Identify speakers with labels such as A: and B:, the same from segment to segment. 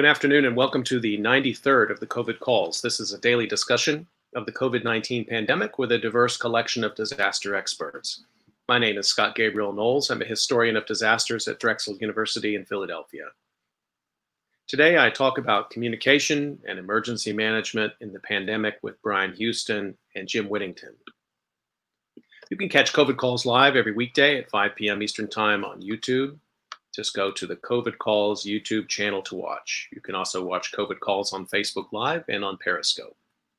A: Good afternoon and welcome to the 93rd of the COVID calls. This is a daily discussion of the COVID-19 pandemic with a diverse collection of disaster experts. My name is Scott Gabriel Knowles. I'm a historian of disasters at Drexel University in Philadelphia. Today I talk about communication and emergency management in the pandemic with Brian Houston and Jim Whittington. You can catch COVID calls live every weekday at 5 p.m. Eastern Time on YouTube. Just go to the COVID Calls YouTube channel to watch. You can also watch COVID Calls on Facebook Live and on Periscope.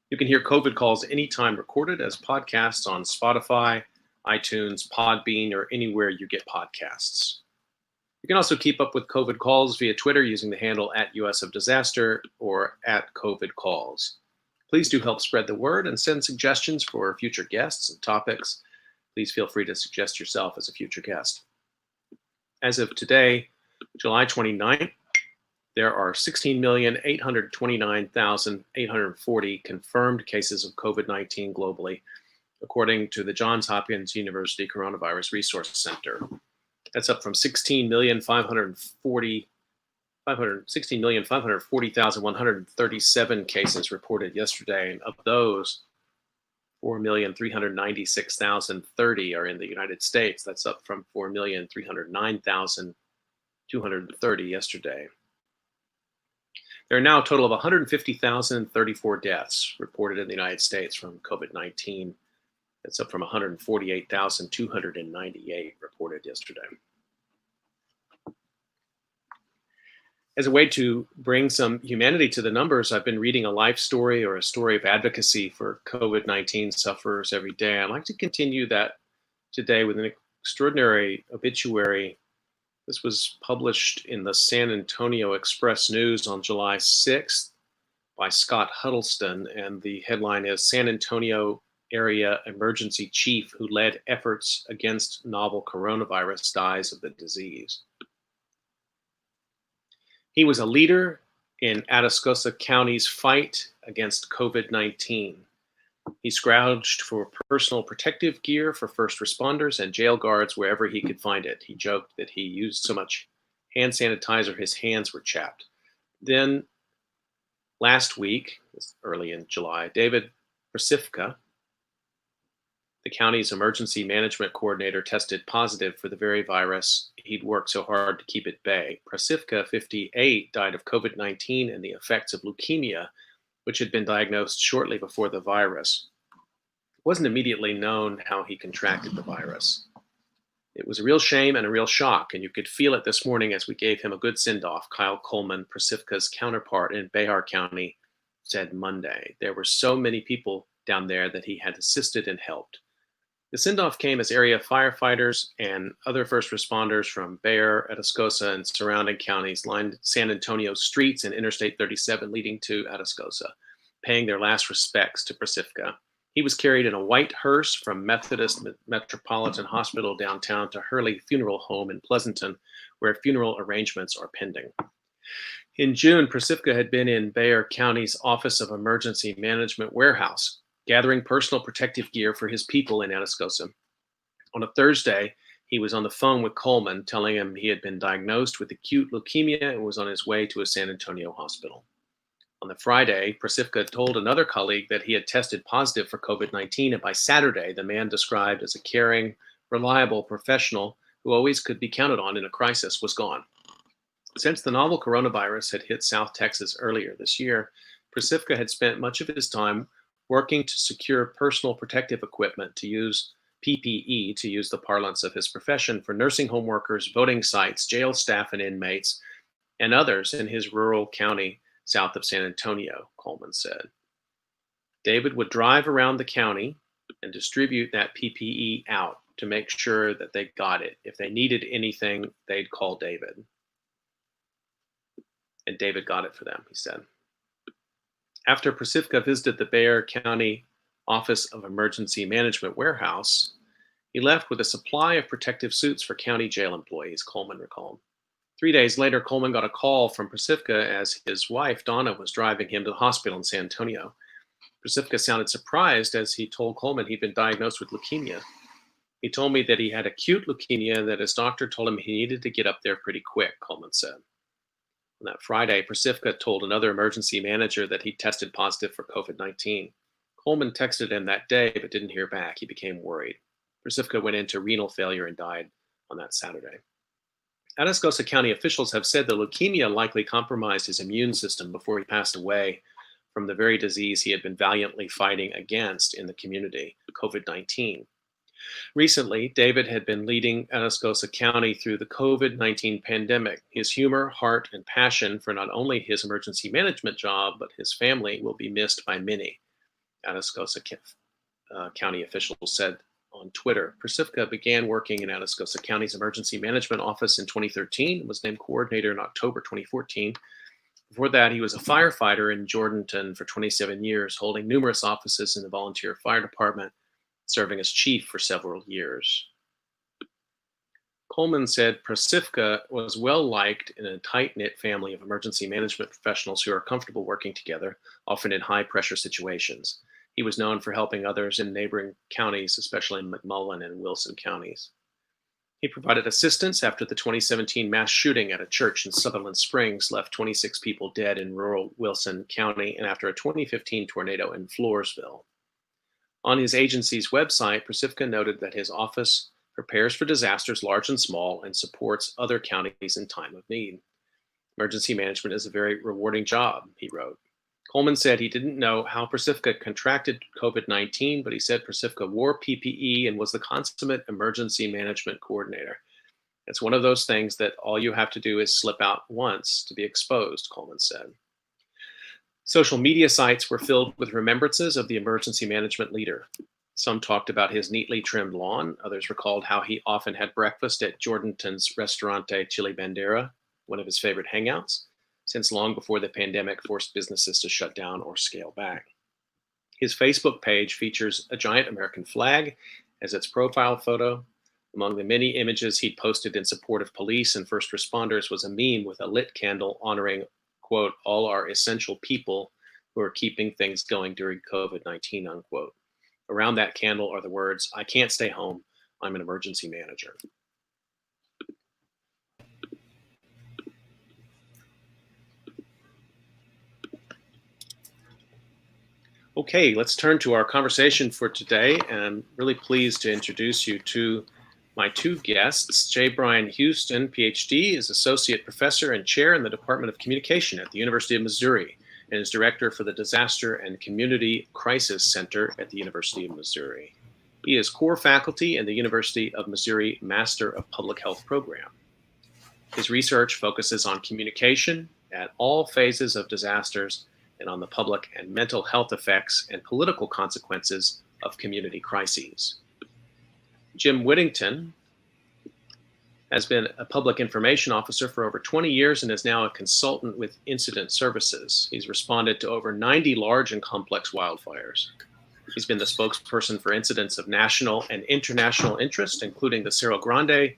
A: You can hear COVID Calls anytime recorded as podcasts on Spotify, iTunes, Podbean, or anywhere you get podcasts. You can also keep up with COVID Calls via Twitter using the handle @USofDisaster or @COVIDCalls. Please do help spread the word and send suggestions for future guests and topics. Please feel free to suggest yourself as a future guest. As of today, July 29th, there are 16,829,840 confirmed cases of COVID-19 globally, according to the Johns Hopkins University Coronavirus Resource Center. That's up from 16,540,137 cases reported yesterday, and of those, 4,396,030 are in the United States. That's up from 4,309,230 yesterday. There are now a total of 150,034 deaths reported in the United States from COVID-19. That's up from 148,298 reported yesterday. As a way to bring some humanity to the numbers, I've been reading a life story or a story of advocacy for COVID-19 sufferers every day. I'd like to continue that today with an extraordinary obituary. This was published in the San Antonio Express News on July 6th by Scott Huddleston, and the headline is "San Antonio Area Emergency Chief Who Led Efforts Against Novel Coronavirus Dies of the Disease." He was a leader in Atascosa County's fight against COVID-19. He scrounged for personal protective gear for first responders and jail guards wherever he could find it. He joked that he used so much hand sanitizer his hands were chapped. Then last week, early in July, David Prasifka, the county's emergency management coordinator, tested positive for the very virus he'd worked so hard to keep at bay. Prasifka, 58, died of COVID-19 and the effects of leukemia, which had been diagnosed shortly before the virus. It wasn't immediately known how he contracted the virus. It was a real shame and a real shock, and you could feel it this morning as we gave him a good send-off. Kyle Coleman, Prasifka's counterpart in Behar County, said Monday. There were so many people down there that he had assisted and helped. The send-off came as area firefighters and other first responders from Bexar, Atascosa, and surrounding counties lined San Antonio streets and Interstate 37 leading to Atascosa, paying their last respects to Prasifka. He was carried in a white hearse from Methodist Metropolitan Hospital downtown to Hurley Funeral Home in Pleasanton, where funeral arrangements are pending. In June, Prasifka had been in Bexar County's Office of Emergency Management warehouse, gathering personal protective gear for his people in Atascosa. On a Thursday, he was on the phone with Coleman, telling him he had been diagnosed with acute leukemia and was on his way to a San Antonio hospital. On the Friday, Prasifka told another colleague that he had tested positive for COVID-19, and by Saturday, the man described as a caring, reliable professional who always could be counted on in a crisis was gone. Since the novel coronavirus had hit South Texas earlier this year, Prasifka had spent much of his time working to secure personal protective equipment, to use PPE, to use the parlance of his profession, for nursing home workers, voting sites, jail staff and inmates, and others in his rural county south of San Antonio, Coleman said. David would drive around the county and distribute that PPE out to make sure that they got it. If they needed anything, they'd call David. And David got it for them, he said. After Prasifka visited the Bexar County Office of Emergency Management warehouse, he left with a supply of protective suits for county jail employees, Coleman recalled. 3 days later, Coleman got a call from Prasifka as his wife, Donna, was driving him to the hospital in San Antonio. Prasifka sounded surprised as he told Coleman he'd been diagnosed with leukemia. He told me that he had acute leukemia and that his doctor told him he needed to get up there pretty quick, Coleman said. On that Friday, Persivka told another emergency manager that he tested positive for COVID-19. Coleman texted him that day but didn't hear back. He became worried. Persivka went into renal failure and died on that Saturday. Atascosa County officials have said the leukemia likely compromised his immune system before he passed away from the very disease he had been valiantly fighting against in the community, COVID-19. Recently, David had been leading Atascosa County through the COVID-19 pandemic. His humor, heart, and passion for not only his emergency management job, but his family will be missed by many, Atascosa County officials said on Twitter. Persivka began working in Atascosa County's emergency management office in 2013 and was named coordinator in October 2014. Before that, he was a firefighter in Jourdanton for 27 years, holding numerous offices in the volunteer fire department, serving as chief for several years. Coleman said Persivka was well liked in a tight-knit family of emergency management professionals who are comfortable working together, often in high-pressure situations. He was known for helping others in neighboring counties, especially in McMullen and Wilson counties. He provided assistance after the 2017 mass shooting at a church in Sutherland Springs left 26 people dead in rural Wilson County, and after a 2015 tornado in Floresville. On his agency's website, Persivka noted that his office prepares for disasters large and small and supports other counties in time of need. Emergency management is a very rewarding job, he wrote. Coleman said he didn't know how Persivka contracted COVID-19, but he said Persivka wore PPE and was the consummate emergency management coordinator. It's one of those things that all you have to do is slip out once to be exposed, Coleman said. Social media sites were filled with remembrances of the emergency management leader. Some talked about his neatly trimmed lawn. Others recalled how he often had breakfast at Jourdanton's Restaurante Chili Bandera, one of his favorite hangouts, since long before the pandemic forced businesses to shut down or scale back. His Facebook page features a giant American flag as its profile photo. Among the many images he'd posted in support of police and first responders was a meme with a lit candle honoring, quote, all our essential people who are keeping things going during COVID-19, unquote. Around that candle are the words, I can't stay home, I'm an emergency manager. Okay, let's turn to our conversation for today, and I'm really pleased to introduce you to my two guests. J. Brian Houston, PhD, is Associate Professor and Chair in the Department of Communication at the University of Missouri and is Director for the Disaster and Community Crisis Center at the University of Missouri. He is core faculty in the University of Missouri Master of Public Health program. His research focuses on communication at all phases of disasters and on the public and mental health effects and political consequences of community crises. Jim Whittington has been a public information officer for over 20 years and is now a consultant with Incident Services. He's responded to over 90 large and complex wildfires. He's been the spokesperson for incidents of national and international interest, including the Cerro Grande,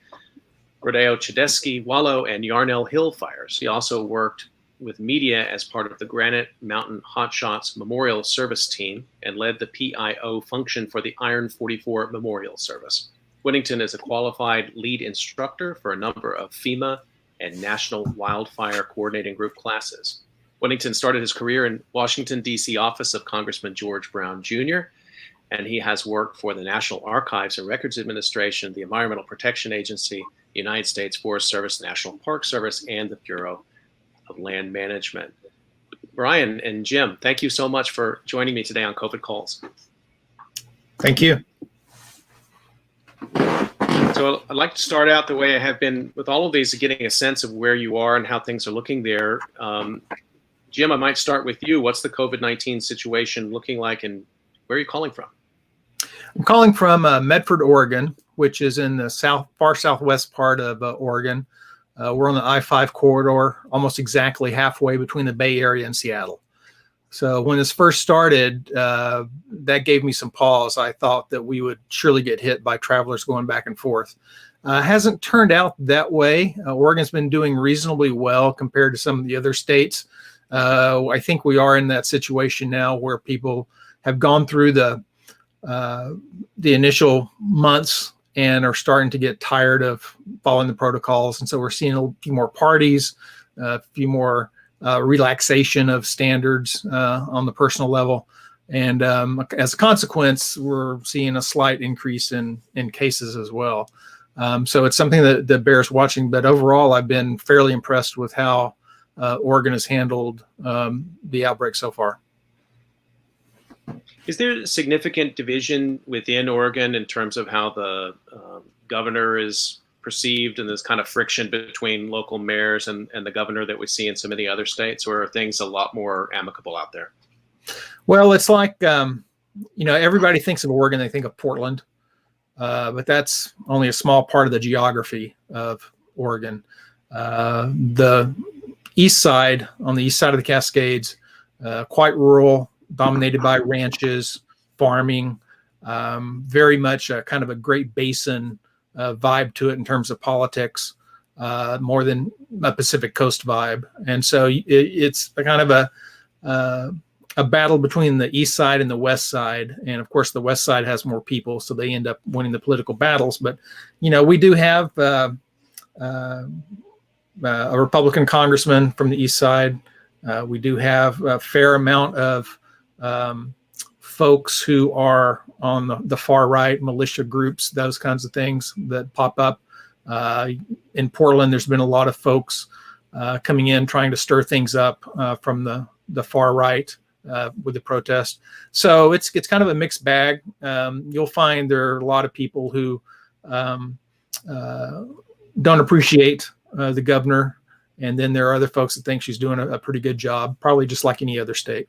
A: Rodeo Chedesky, Wallow, and Yarnell Hill fires. He also worked with media as part of the Granite Mountain Hotshots Memorial Service team and led the PIO function for the Iron 44 Memorial Service. Whittington is a qualified lead instructor for a number of FEMA and National Wildfire Coordinating Group classes. Whittington started his career in Washington, D.C. office of Congressman George Brown Jr., and he has worked for the National Archives and Records Administration, the Environmental Protection Agency, the United States Forest Service, National Park Service, and the Bureau of Land Management. Brian and Jim, thank you so much for joining me today on COVID Calls.
B: Thank you.
A: So I'd like to start out the way I have been with all of these, getting a sense of where you are and how things are looking there. Jim, I might start with you. What's the COVID-19 situation looking like, and where are you calling from?
B: I'm calling from Medford, Oregon, which is in the far southwest part of Oregon. We're on the I-5 corridor, almost exactly halfway between the Bay Area and Seattle. So when this first started, that gave me some pause. I thought that we would surely get hit by travelers going back and forth. Hasn't turned out that way. Oregon's been doing reasonably well compared to some of the other states. I think we are in that situation now where people have gone through the initial months and are starting to get tired of following the protocols. And so we're seeing a few more parties. a few more relaxation of standards on the personal level. And as a consequence, we're seeing a slight increase in cases as well. So it's something that bears watching. But overall, I've been fairly impressed with how Oregon has handled the outbreak so far.
A: Is there significant division within Oregon in terms of how the governor is perceived, and there's kind of friction between local mayors and the governor that we see in some of the other states, or are things a lot more amicable out there?
B: Well, it's like, everybody thinks of Oregon, they think of Portland, but that's only a small part of the geography of Oregon. The east side, on the east side of the Cascades, quite rural, dominated by ranches, farming, very much a kind of a Great Basin vibe to it in terms of politics, more than a Pacific Coast vibe. And so it's a kind of a battle between the east side and the west side. And of course, the west side has more people, so they end up winning the political battles. But, we do have a Republican congressman from the east side. We do have a fair amount of folks who are on the far right, militia groups, those kinds of things that pop up. In Portland, there's been a lot of folks coming in trying to stir things up from the far right with the protest. So it's kind of a mixed bag. You'll find there are a lot of people who don't appreciate the governor. And then there are other folks that think she's doing a pretty good job, probably just like any other state.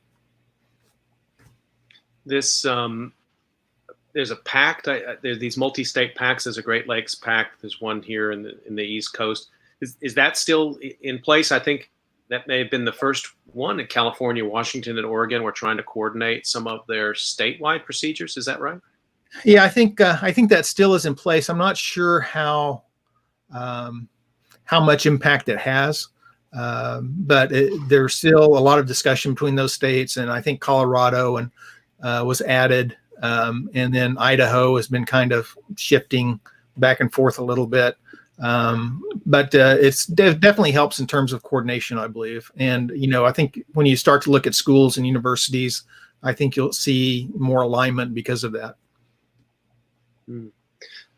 A: There's a pact. There's these multi-state pacts. There's a Great Lakes Pact. There's one here in the East Coast. Is that still in place? I think that may have been the first one in California, Washington, and Oregon. We're trying to coordinate some of their statewide procedures. Is that right?
B: Yeah, I think that still is in place. I'm not sure how much impact it has, but there's still a lot of discussion between those states, and I think Colorado and was added, and then Idaho has been kind of shifting back and forth a little bit, but it definitely helps in terms of coordination, I believe. And I think when you start to look at schools and universities, I think you'll see more alignment because of that.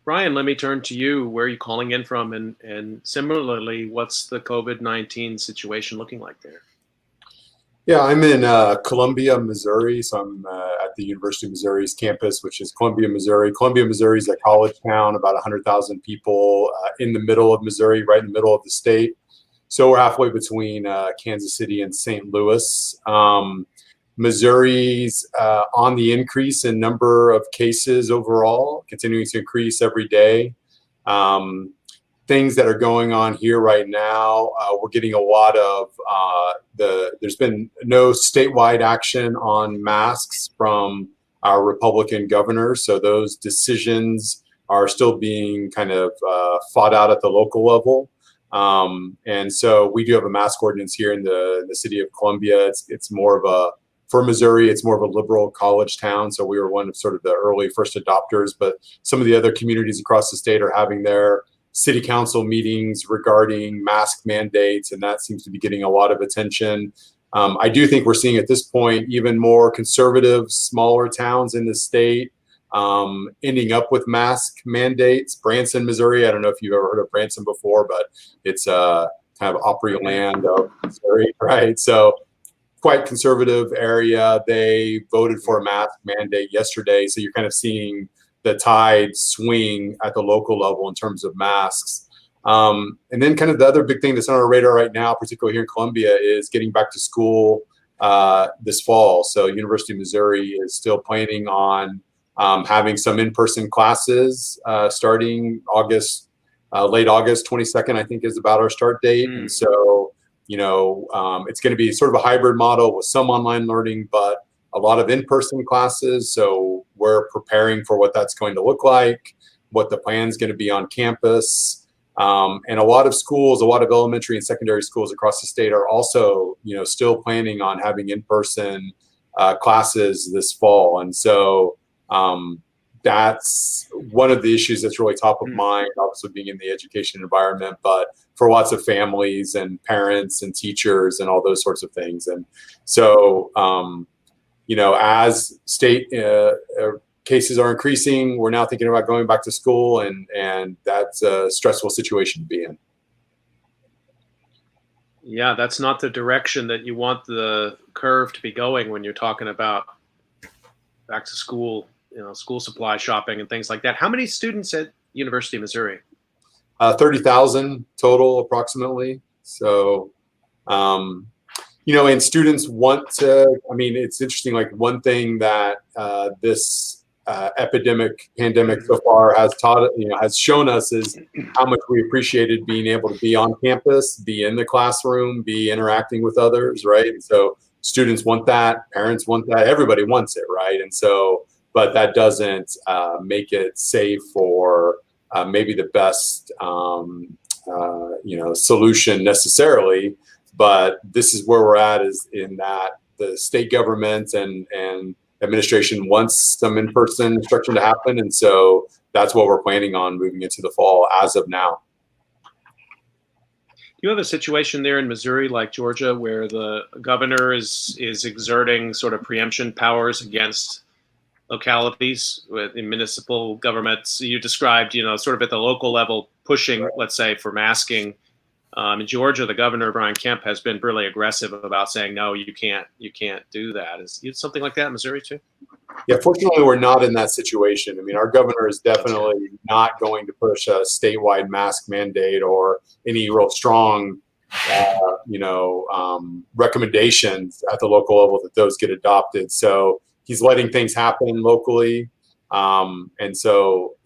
A: Brian, let me turn to you. Where are you calling in from? And similarly, what's the COVID-19 situation looking like there?
C: Yeah, I'm in Columbia, Missouri. So I'm at the University of Missouri's campus, which is Columbia, Missouri. Columbia, Missouri is a college town, about 100,000 people in the middle of Missouri, right in the middle of the state. So we're halfway between Kansas City and St. Louis. Missouri's on the increase in number of cases overall, continuing to increase every day. Things that are going on here right now, we're getting a lot of there's been no statewide action on masks from our Republican governors. So those decisions are still being kind of fought out at the local level. And so we do have a mask ordinance here in the city of Columbia. It's more of for Missouri, it's more of a liberal college town. So we were one of sort of the early first adopters, but some of the other communities across the state are having their city council meetings regarding mask mandates, and that seems to be getting a lot of attention. I do think we're seeing at this point even more conservative, smaller towns in the state ending up with mask mandates. Branson, Missouri, I don't know if you've ever heard of Branson before, but it's kind of Opryland of Missouri, right? So quite conservative area. They voted for a mask mandate yesterday. So you're kind of seeing the tide swing at the local level in terms of masks. And then kind of the other big thing that's on our radar right now, particularly here in Columbia, is getting back to school this fall. So University of Missouri is still planning on having some in-person classes starting August, late August, 22nd, I think is about our start date. And so, it's going to be sort of a hybrid model with some online learning, but a lot of in-person classes. So we're preparing for what that's going to look like, what the plan is going to be on campus. And a lot of schools, a lot of elementary and secondary schools across the state are also, still planning on having in-person classes this fall. And so that's one of the issues that's really top of mind, obviously being in the education environment, but for lots of families and parents and teachers and all those sorts of things. And so, as state cases are increasing, we're now thinking about going back to school, and that's a stressful situation to be in.
A: Yeah, that's not the direction that you want the curve to be going when you're talking about back to school, school supply shopping and things like that. How many students at University of Missouri?
C: 30,000 total, approximately. So, and students want to, it's interesting, like one thing that this pandemic so far has taught, has shown us is how much we appreciated being able to be on campus, be in the classroom, be interacting with others, right? And so students want that, parents want that, everybody wants it, right? And so, but that doesn't make it safe for maybe the best, solution necessarily. But this is where we're at, is in that the state government and administration wants some in-person instruction to happen. And so that's what we're planning on moving into the fall as of now.
A: Do you have a situation there in Missouri, like Georgia, where the governor is exerting sort of preemption powers against localities in municipal governments? You described, sort of at the local level, pushing, let's say, for masking. In Georgia, the governor, Brian Kemp, has been really aggressive about saying, no, you can't do that. Is something like that in Missouri too?
C: Yeah, fortunately, we're not in that situation. Our governor is definitely not going to push a statewide mask mandate or any real strong, recommendations at the local level that those get adopted. So he's letting things happen locally. And so,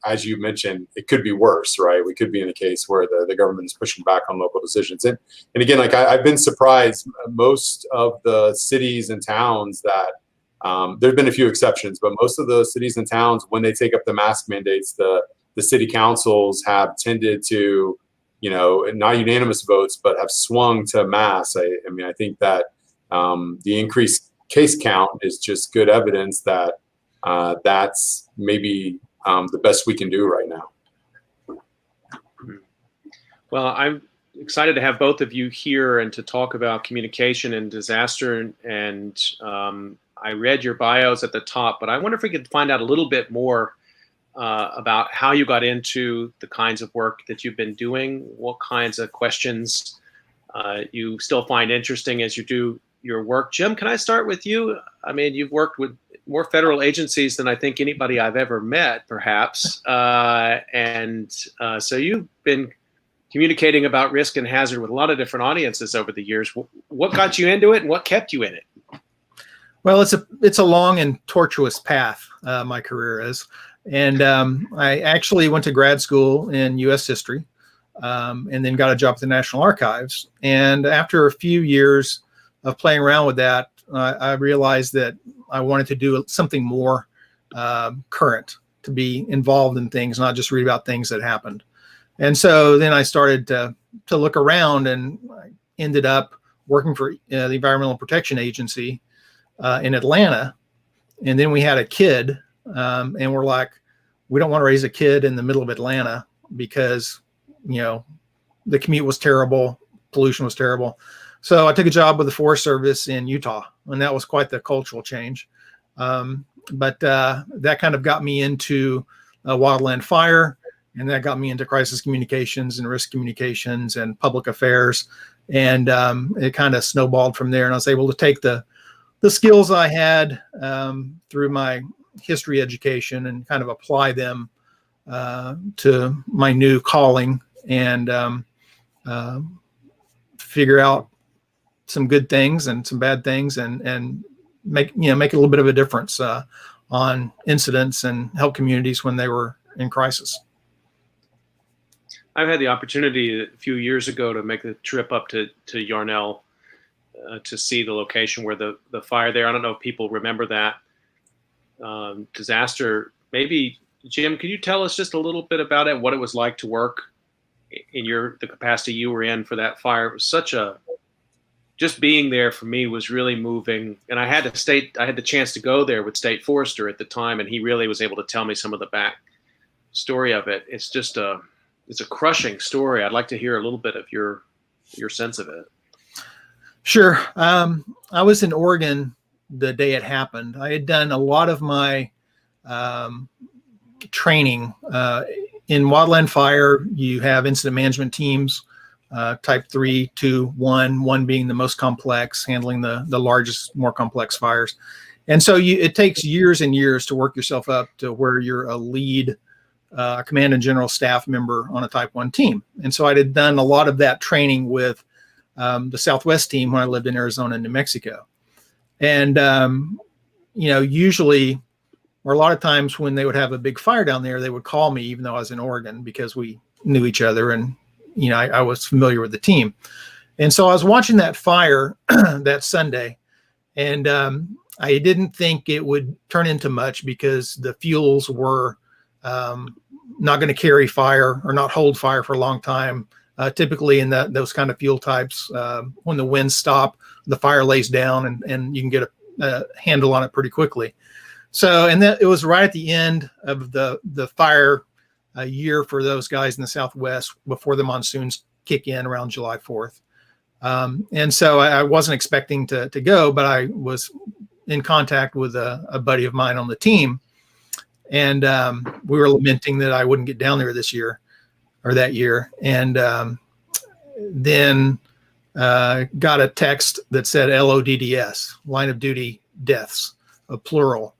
C: as you mentioned, it could be worse, right? We could be in a case where the government is pushing back on local decisions. And again, like I've been surprised, most of the cities and towns that, there've been a few exceptions, but most of the cities and towns, when they take up the mask mandates, the city councils have tended to, not unanimous votes, but have swung to masks. I think that, the increased case count is just good evidence that, that's maybe the best we can do right now.
A: Well, I'm excited to have both of you here and to talk about communication and disaster. And I read your bios at the top, but I wonder if we could find out a little bit more about how you got into the kinds of work that you've been doing, what kinds of questions you still find interesting as you do your work. Jim, can I start with you? You've worked with more federal agencies than I think anybody I've ever met, perhaps. So you've been communicating about risk and hazard with a lot of different audiences over the years. What got you into it and what kept you in it?
B: Well, it's a long and tortuous path, my career is. And I actually went to grad school in U.S. history and then got a job at the National Archives. And after a few years of playing around with that, I realized that I wanted to do something more current, to be involved in things, not just read about things that happened. And so then I started to look around, and I ended up working for the Environmental Protection Agency in Atlanta. And then we had a kid, and we're like, we don't want to raise a kid in the middle of Atlanta because, the commute was terrible, pollution was terrible. So I took a job with the Forest Service in Utah, and that was quite the cultural change. But that kind of got me into wildland fire, and that got me into crisis communications and risk communications and public affairs. And it kind of snowballed from there. And I was able to take the skills I had through my history education and kind of apply them to my new calling and figure out some good things and some bad things and make a little bit of a difference on incidents and help communities when they were in crisis.
A: I've had the opportunity a few years ago to make the trip up to Yarnell to see the location where the fire there. I don't know if people remember that disaster. Maybe, Jim, could you tell us just a little bit about it, what it was like to work in the capacity you were in for that fire? It was such a just being there for me was really moving. And I had the chance to go there with State Forester at the time, and he really was able to tell me some of the back story of it. It's just it's a crushing story. I'd like to hear a little bit of your sense of it.
B: Sure. I was in Oregon the day it happened. I had done a lot of my training in wildland fire. You have incident management teams, type 3, 2, 1 being the most complex, handling the largest, more complex fires. And so it takes years and years to work yourself up to where you're a lead command and general staff member on a type 1 team. And so I had done a lot of that training with the Southwest team when I lived in Arizona and New Mexico. And, usually, or a lot of times when they would have a big fire down there, they would call me, even though I was in Oregon, because we knew each other and, I was familiar with the team. And so I was watching that fire that Sunday, and I didn't think it would turn into much because the fuels were not going to carry fire or not hold fire for a long time. Typically in those kind of fuel types, when the winds stop, the fire lays down and you can get a handle on it pretty quickly. So, and it was right at the end of the fire year for those guys in the Southwest before the monsoons kick in around July 4th. And so I wasn't expecting to go, but I was in contact with a buddy of mine on the team. And we were lamenting that I wouldn't get down there this year or that year. And then got a text that said LODDS, line of duty deaths, a plural.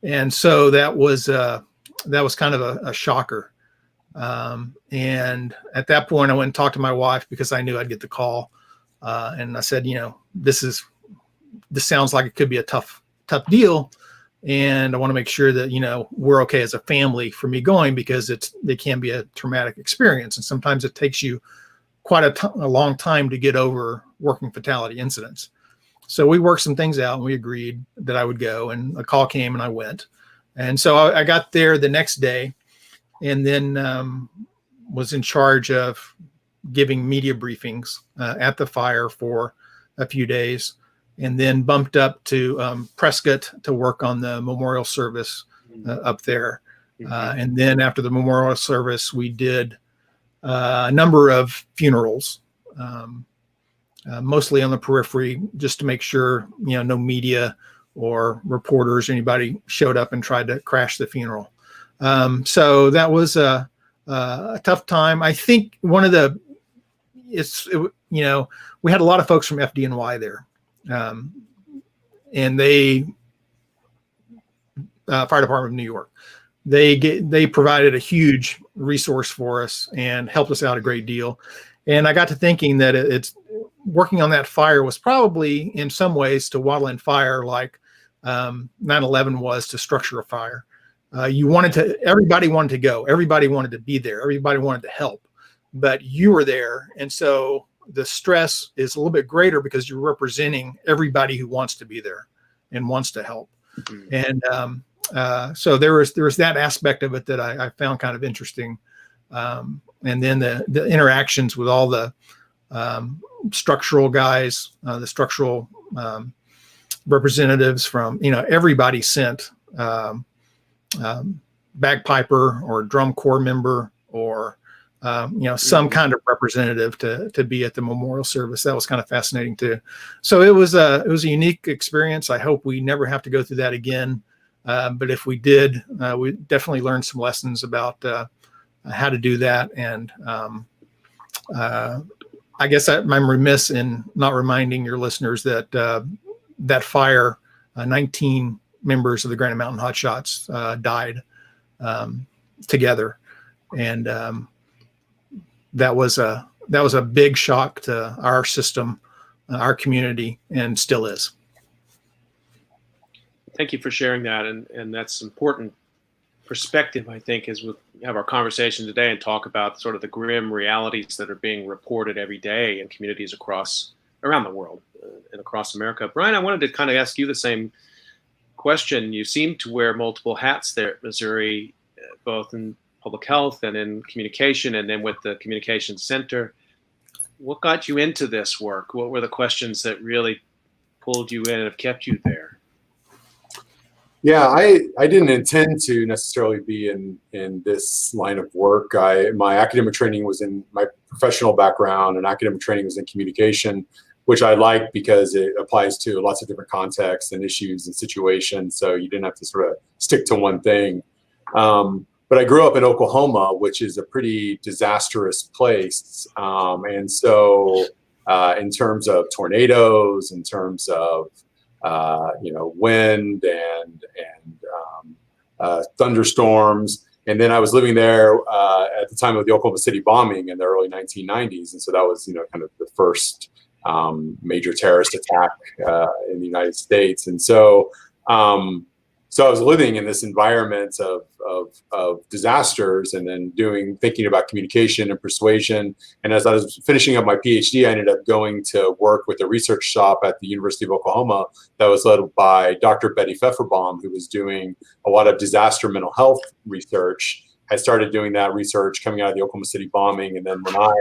B: And so that was kind of a shocker. And at that point I went and talked to my wife because I knew I'd get the call. And I said, this sounds like it could be a tough deal. And I want to make sure that, we're okay as a family for me going, because it can be a traumatic experience. And sometimes it takes you quite a long time to get over working fatality incidents. So we worked some things out and we agreed that I would go, and a call came and I went. And so I got there the next day, and then was in charge of giving media briefings at the fire for a few days, and then bumped up to Prescott to work on the memorial service up there. And then after the memorial service, we did a number of funerals, mostly on the periphery, just to make sure, no media or reporters or anybody showed up and tried to crash the funeral. So that was a tough time. I think we had a lot of folks from FDNY there. And they, Fire Department of New York, they provided a huge resource for us and helped us out a great deal. And I got to thinking that it's working on that fire was probably in some ways to wildland fire like 9/11 was to structure a fire. Everybody wanted to go, everybody wanted to be there, everybody wanted to help, but you were there. And so the stress is a little bit greater because you're representing everybody who wants to be there and wants to help. And so there was that aspect of it that I found kind of interesting. And then the interactions with all the structural guys, the structural representatives from, everybody sent bagpiper or drum corps member or some kind of representative to be at the memorial service. That was kind of fascinating too. So it was a unique experience. I hope we never have to go through that again. But if we did, we definitely learned some lessons about how to do that. And I guess I'm remiss in not reminding your listeners that that fire, 19 members of the Granite Mountain Hotshots died together. And that was a big shock to our system, our community, and still is.
A: Thank you for sharing that, and that's important perspective, I think, as we have our conversation today and talk about sort of the grim realities that are being reported every day in communities around the world and across America. Brian, I wanted to kind of ask you the same question. You seem to wear multiple hats there at Missouri, both in public health and in communication, and then with the communications center. what got you into this work? What were the questions that really pulled you in and have kept you there?
C: Yeah, I didn't intend to necessarily be in this line of work. My academic training was in my professional background, and academic training was in communication, which I liked because it applies to lots of different contexts and issues and situations. So you didn't have to sort of stick to one thing. But I grew up in Oklahoma, which is a pretty disastrous place, and so in terms of tornadoes, in terms of wind and thunderstorms. And then I was living there at the time of the Oklahoma City bombing in the early 1990s. And so that was, kind of the first major terrorist attack in the United States. And so, so I was living in this environment of disasters, and then thinking about communication and persuasion. And as I was finishing up my PhD, I ended up going to work with a research shop at the University of Oklahoma that was led by Dr. Betty Pfefferbaum, who was doing a lot of disaster mental health research. I started doing that research coming out of the Oklahoma City bombing. And then when I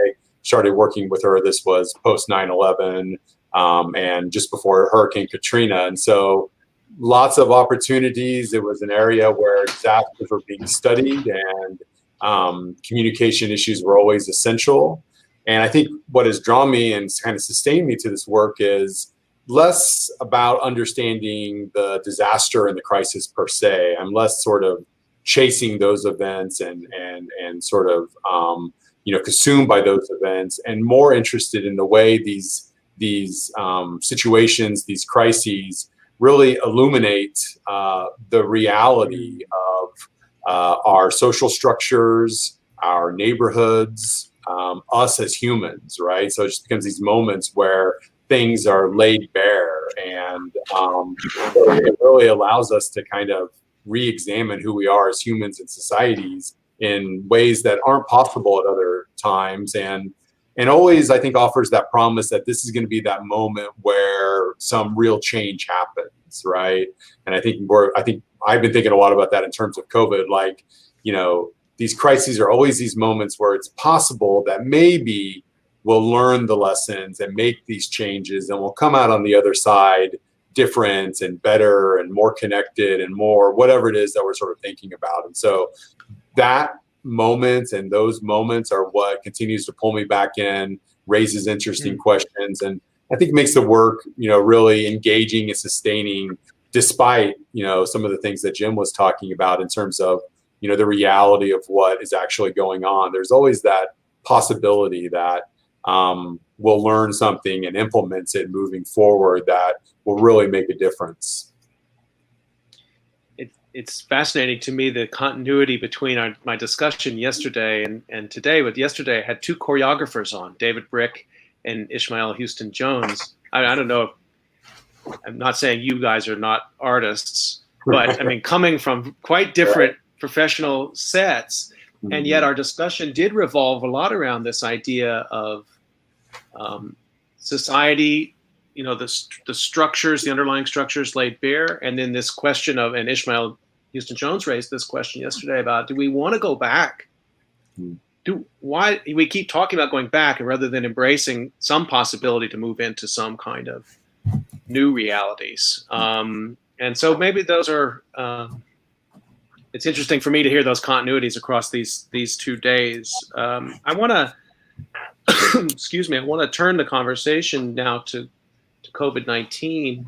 C: started working with her, this was post 9/11 and just before Hurricane Katrina. And so lots of opportunities. It was an area where disasters were being studied, and communication issues were always essential. And I think what has drawn me and kind of sustained me to this work is less about understanding the disaster and the crisis per se. I'm less sort of chasing those events and sort of consumed by those events, and more interested in the way these situations, these crises, really illuminate the reality of our social structures, our neighborhoods, us as humans, right? So it just becomes these moments where things are laid bare, and it really allows us to kind of re-examine who we are as humans and societies in ways that aren't possible at other times. And always, I think, offers that promise that this is going to be that moment where some real change happens, right? And I think I've been thinking a lot about that in terms of COVID. Like, these crises are always these moments where it's possible that maybe we'll learn the lessons and make these changes, and we'll come out on the other side different and better and more connected and more whatever it is that we're sort of thinking about. And so that moments and those moments are what continues to pull me back in, raises interesting questions, and I think makes the work, really engaging and sustaining, despite, some of the things that Jim was talking about in terms of, the reality of what is actually going on. There's always that possibility that we'll learn something and implement it moving forward that will really make a difference.
A: It's fascinating to me, the continuity between my discussion yesterday and today. But yesterday I had two choreographers on, David Brick and Ishmael Houston Jones. I don't know if, I'm not saying you guys are not artists, but I mean, coming from quite different professional sets, and yet our discussion did revolve a lot around this idea of society, the structures, the underlying structures laid bare. And then this question of, and Ishmael Houston Jones raised this question yesterday about, do we want to go back? Why we keep talking about going back, and rather than embracing some possibility to move into some kind of new realities. And so maybe those are, it's interesting for me to hear those continuities across these 2 days. I want to, excuse me, I want to turn the conversation now to COVID-19.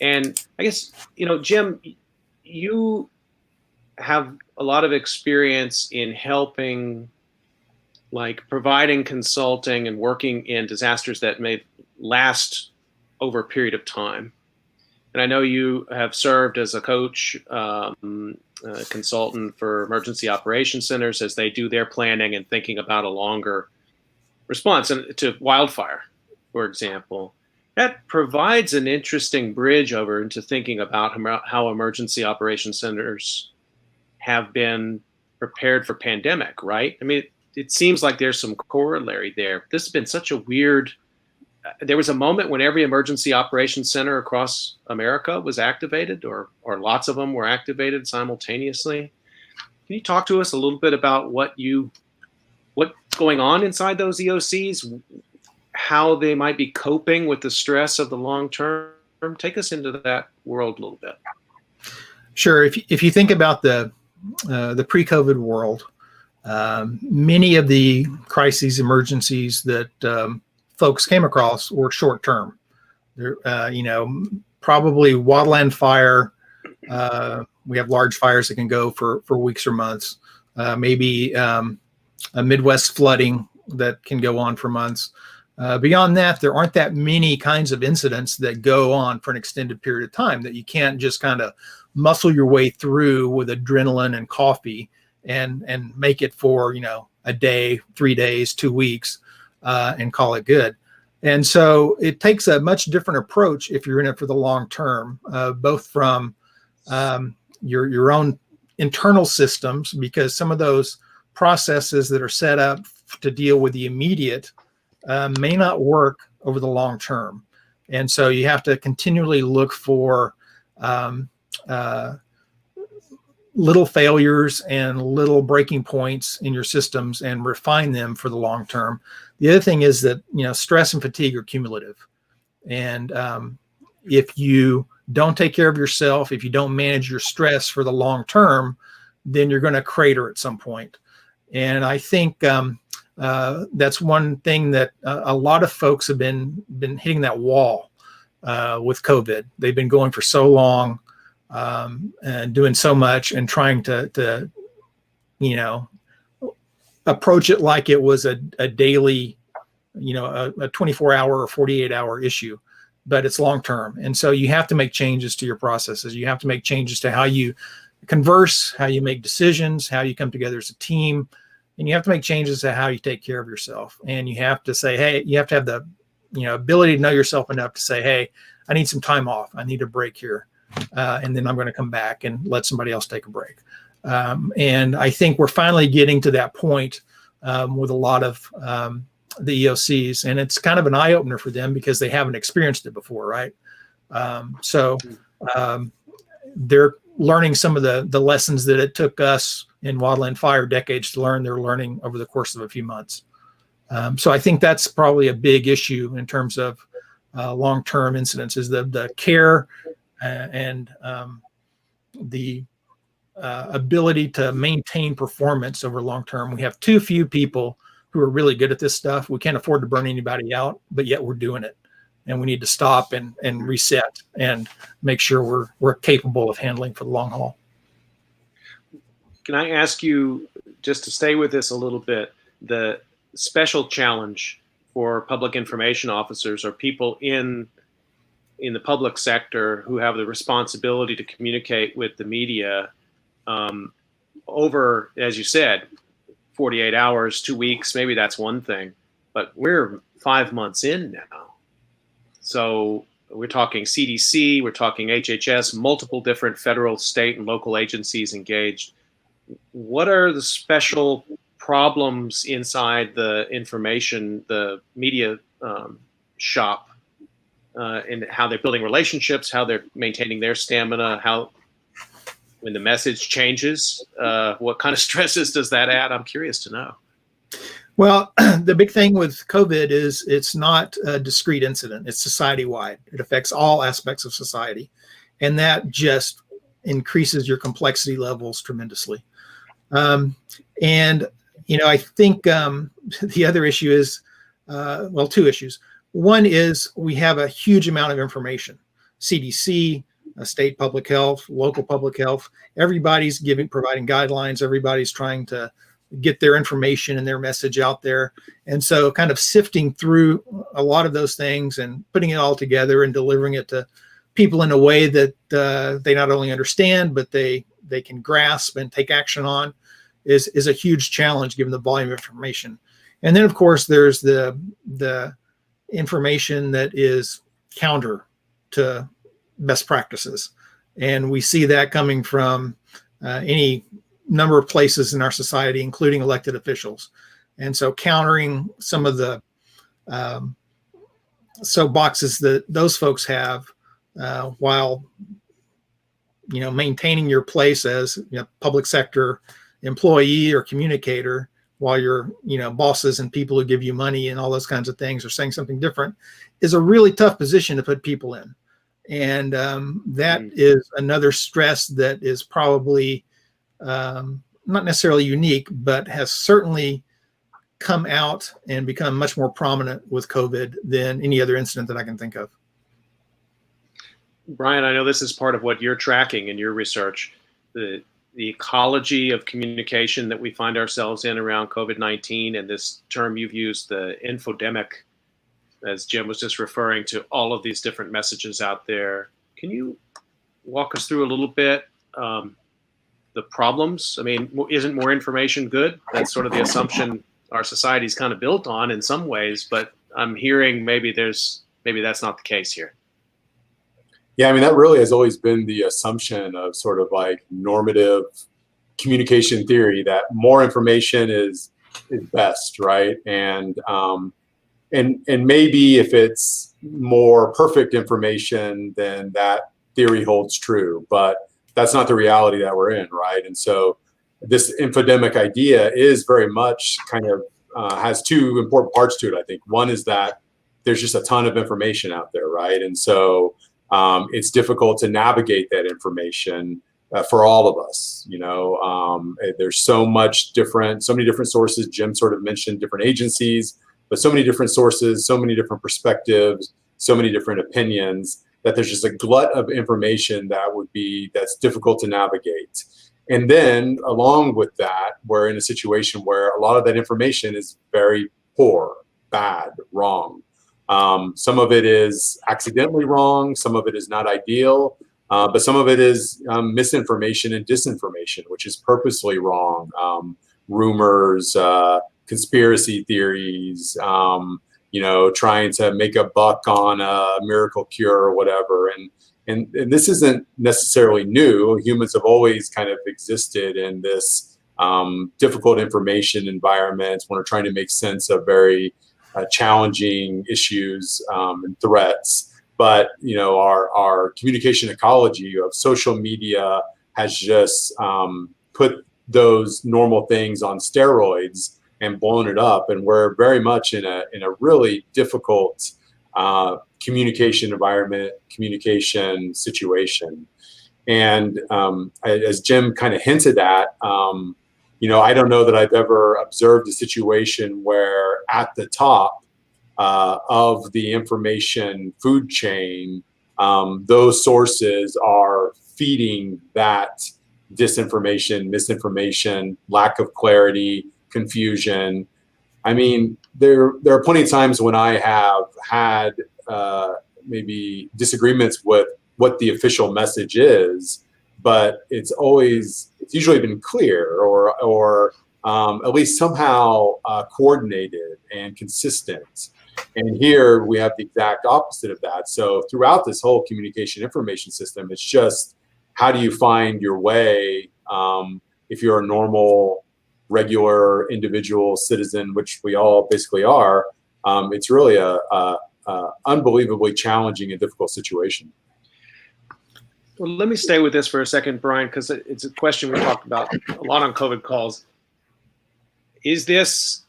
A: And I guess, Jim, you have a lot of experience in helping, like providing consulting and working in disasters that may last over a period of time. And I know you have served as a coach, consultant for emergency operations centers as they do their planning and thinking about a longer response to wildfire, for example. That provides an interesting bridge over into thinking about how emergency operations centers have been prepared for pandemic, right? I mean, it seems like there's some corollary there. This has been such a weird, there was a moment when every emergency operations center across America was activated, or lots of them were activated simultaneously. Can you talk to us a little bit about what's going on inside those EOCs? how they might be coping with the stress of the long term? Take us into that world a little bit.
B: Sure. If you think about the pre-COVID world, many of the crises, emergencies that folks came across were short term. Probably wildland fire. We have large fires that can go for weeks or months. Maybe a Midwest flooding that can go on for months. Beyond that, there aren't that many kinds of incidents that go on for an extended period of time that you can't just kind of muscle your way through with adrenaline and coffee and make it for, a day, 3 days, 2 weeks, and call it good. And so it takes a much different approach if you're in it for the long term, both from your own internal systems, because some of those processes that are set up to deal with the immediate may not work over the long term. And so you have to continually look for little failures and little breaking points in your systems and refine them for the long term. The other thing is that, stress and fatigue are cumulative. And if you don't take care of yourself, if you don't manage your stress for the long term, then you're going to crater at some point. And I think that's one thing that a lot of folks have been hitting that wall with COVID. They've been going for so long and doing so much and trying to approach it like it was a daily, a 24-hour or 48-hour issue, but it's long term. And so you have to make changes to your processes. You have to make changes to how you converse, how you make decisions, how you come together as a team. And you have to make changes to how you take care of yourself. And you have to say, hey, you have to have the ability to know yourself enough to say, hey, I need some time off. I need a break here. And then I'm going to come back and let somebody else take a break. And I think we're finally getting to that point with a lot of the EOCs. And it's kind of an eye opener for them because they haven't experienced it before, right? So they're learning some of the lessons that it took us in wildland fire decades to learn. They're learning over the course of a few months. So I think that's probably a big issue in terms of long-term incidents is the care and the ability to maintain performance over long-term. We have too few people who are really good at this stuff. We can't afford to burn anybody out, but yet we're doing it. And we need to stop and reset and make sure we're capable of handling for the long haul.
A: Can I ask you, just to stay with this a little bit, the special challenge for public information officers or people in the public sector who have the responsibility to communicate with the media over, as you said, 48 hours, 2 weeks, maybe that's one thing, but we're 5 months in now. So we're talking CDC, we're talking HHS, multiple different federal, state, and local agencies engaged. What are the special problems inside the information, the media shop, and how they're building relationships, how they're maintaining their stamina, how when the message changes, what kind of stresses does that add? I'm curious to know.
B: Well, the big thing with COVID is it's not a discrete incident. It's society-wide. It affects all aspects of society. And that just increases your complexity levels tremendously. And, I think the other issue is, two issues. One is we have a huge amount of information. CDC, state public health, local public health, everybody's providing guidelines. Everybody's trying to get their information and their message out there. And so kind of sifting through a lot of those things and putting it all together and delivering it to people in a way that they not only understand, but they can grasp and take action on is a huge challenge given the volume of information. And then of course there's the information that is counter to best practices. And we see that coming from any number of places in our society, including elected officials. And so countering some of the soapboxes that those folks have while, maintaining your place as public sector employee or communicator while your bosses and people who give you money and all those kinds of things are saying something different, is a really tough position to put people in. And that is another stress that is probably not necessarily unique, but has certainly come out and become much more prominent with COVID than any other incident that I can think of.
A: Brian, I know this is part of what you're tracking in your research, the ecology of communication that we find ourselves in around COVID-19, and this term you've used, the infodemic, as Jim was just referring to, all of these different messages out there. Can you walk us through a little bit the problems? I mean, isn't more information good? That's sort of the assumption our society's kind of built on in some ways, but I'm hearing maybe that's not the case here.
C: Yeah, I mean, that really has always been the assumption of sort of like normative communication theory, that more information is best, right? And maybe if it's more perfect information, then that theory holds true, but that's not the reality that we're in, right? And so this infodemic idea is very much kind of has two important parts to it, I think. One is that there's just a ton of information out there, right? And so it's difficult to navigate that information for all of us. There's so many different sources. Jim sort of mentioned different agencies, but so many different sources, so many different perspectives, so many different opinions, that there's just a glut of information that's difficult to navigate. And then along with that, we're in a situation where a lot of that information is very poor, bad, wrong. Some of it is accidentally wrong. Some of it is not ideal, but some of it is misinformation and disinformation, which is purposely wrong. Rumors, conspiracy theories, trying to make a buck on a miracle cure or whatever. And this isn't necessarily new. Humans have always kind of existed in this difficult information environment when we're trying to make sense of very challenging issues and threats. But our communication ecology of social media has just put those normal things on steroids and blown it up, and we're very much in a really difficult communication environment, communication situation. And as Jim kind of hinted at, I don't know that I've ever observed a situation where at the top of the information food chain, those sources are feeding that disinformation, misinformation, lack of clarity, confusion. I mean, there are plenty of times when I have had maybe disagreements with what the official message is, but it's usually been clear or at least somehow coordinated and consistent. And here we have the exact opposite of that. So throughout this whole communication information system, it's just, how do you find your way if you're a normal, regular individual citizen, which we all basically are? It's really a unbelievably challenging and difficult situation.
A: Well, let me stay with this for a second, Brian, because it's a question we talked about a lot on COVID calls. Is this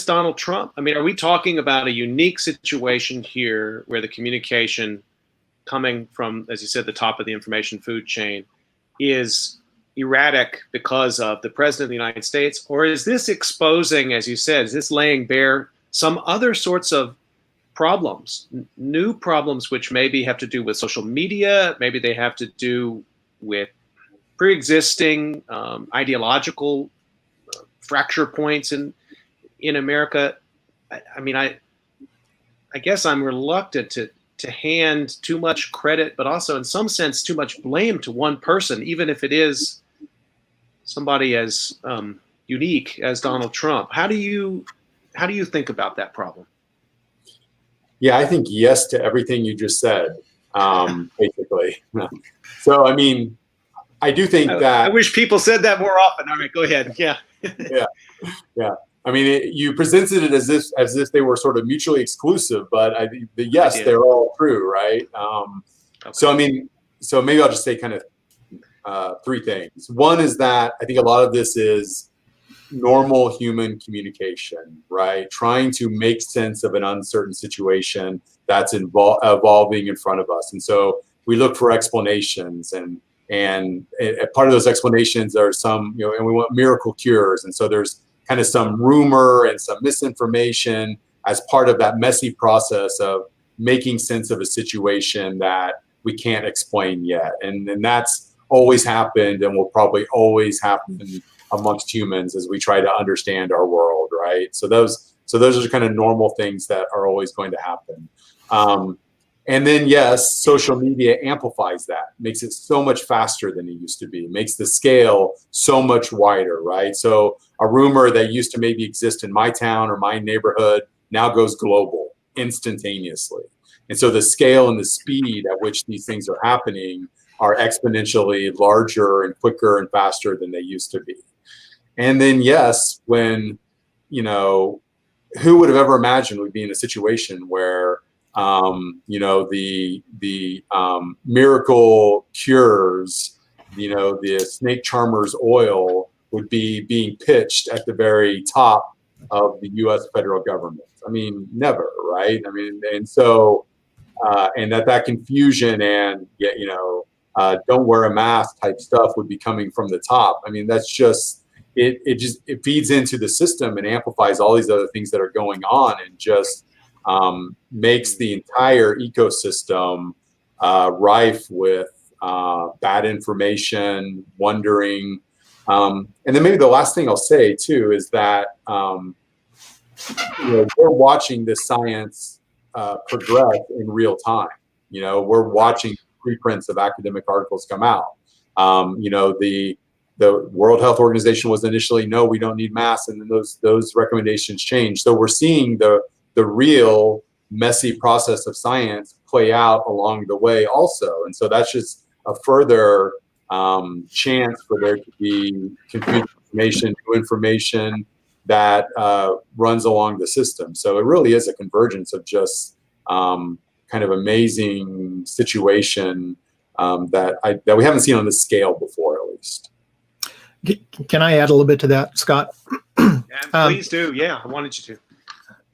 A: Donald Trump? I mean, are we talking about a unique situation here where the communication coming from, as you said, the top of the information food chain is erratic because of the president of the United States? Or is this exposing, as you said, is this laying bare some other sorts of problems, new problems, which maybe have to do with social media, maybe they have to do with pre-existing ideological fracture points in America? I mean, I guess I'm reluctant to hand too much credit, but also in some sense too much blame to one person, even if it is somebody as unique as Donald Trump. How do you think about that problem?
C: Yeah, I think yes to everything you just said, basically. So, I mean, I do think that...
A: I wish people said that more often. All right, go ahead. Yeah.
C: Yeah. I mean, you presented it as if they were sort of mutually exclusive, but yes, they're all true, right? Okay. So, I mean, maybe I'll just say kind of three things. One is that I think a lot of this is normal human communication, right? Trying to make sense of an uncertain situation that's evolving in front of us. And so we look for explanations, and part of those explanations are some, and we want miracle cures. And so there's kind of some rumor and some misinformation as part of that messy process of making sense of a situation that we can't explain yet. And that's always happened and will probably always happen amongst humans as we try to understand our world, right? So those are kind of normal things that are always going to happen. And then, yes, social media amplifies that, makes it so much faster than it used to be, makes the scale so much wider, right? So a rumor that used to maybe exist in my town or my neighborhood now goes global instantaneously. And so the scale and the speed at which these things are happening are exponentially larger and quicker and faster than they used to be. And then, yes, when, who would have ever imagined we'd be in a situation where the miracle cures, the snake charmer's oil would be being pitched at the very top of the U.S. federal government. I mean, never, right? I mean, and so, and that confusion and, don't wear a mask type stuff would be coming from the top. I mean, that's just, it feeds into the system and amplifies all these other things that are going on, and just makes the entire ecosystem rife with bad information, wondering. And then maybe the last thing I'll say too is that we're watching this science progress in real time. We're watching preprints of academic articles come out. The World Health Organization was initially, no, we don't need masks, and then those recommendations changed. So we're seeing the real messy process of science play out along the way also. And so that's just a further chance for there to be confused information, new information that runs along the system. So it really is a convergence of just kind of amazing situation that we haven't seen on this scale before, at least.
B: Can I add a little bit to that, Scott?
A: Please do. Yeah, I wanted you to.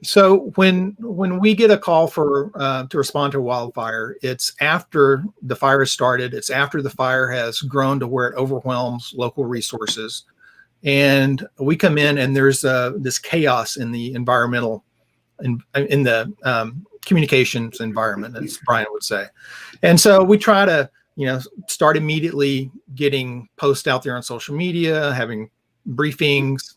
B: So when we get a call to respond to a wildfire, it's after the fire has started. It's after the fire has grown to where it overwhelms local resources, and we come in and there's this chaos in the environmental, in the communications environment, as Brian would say. And so we try to start immediately getting posts out there on social media, having briefings,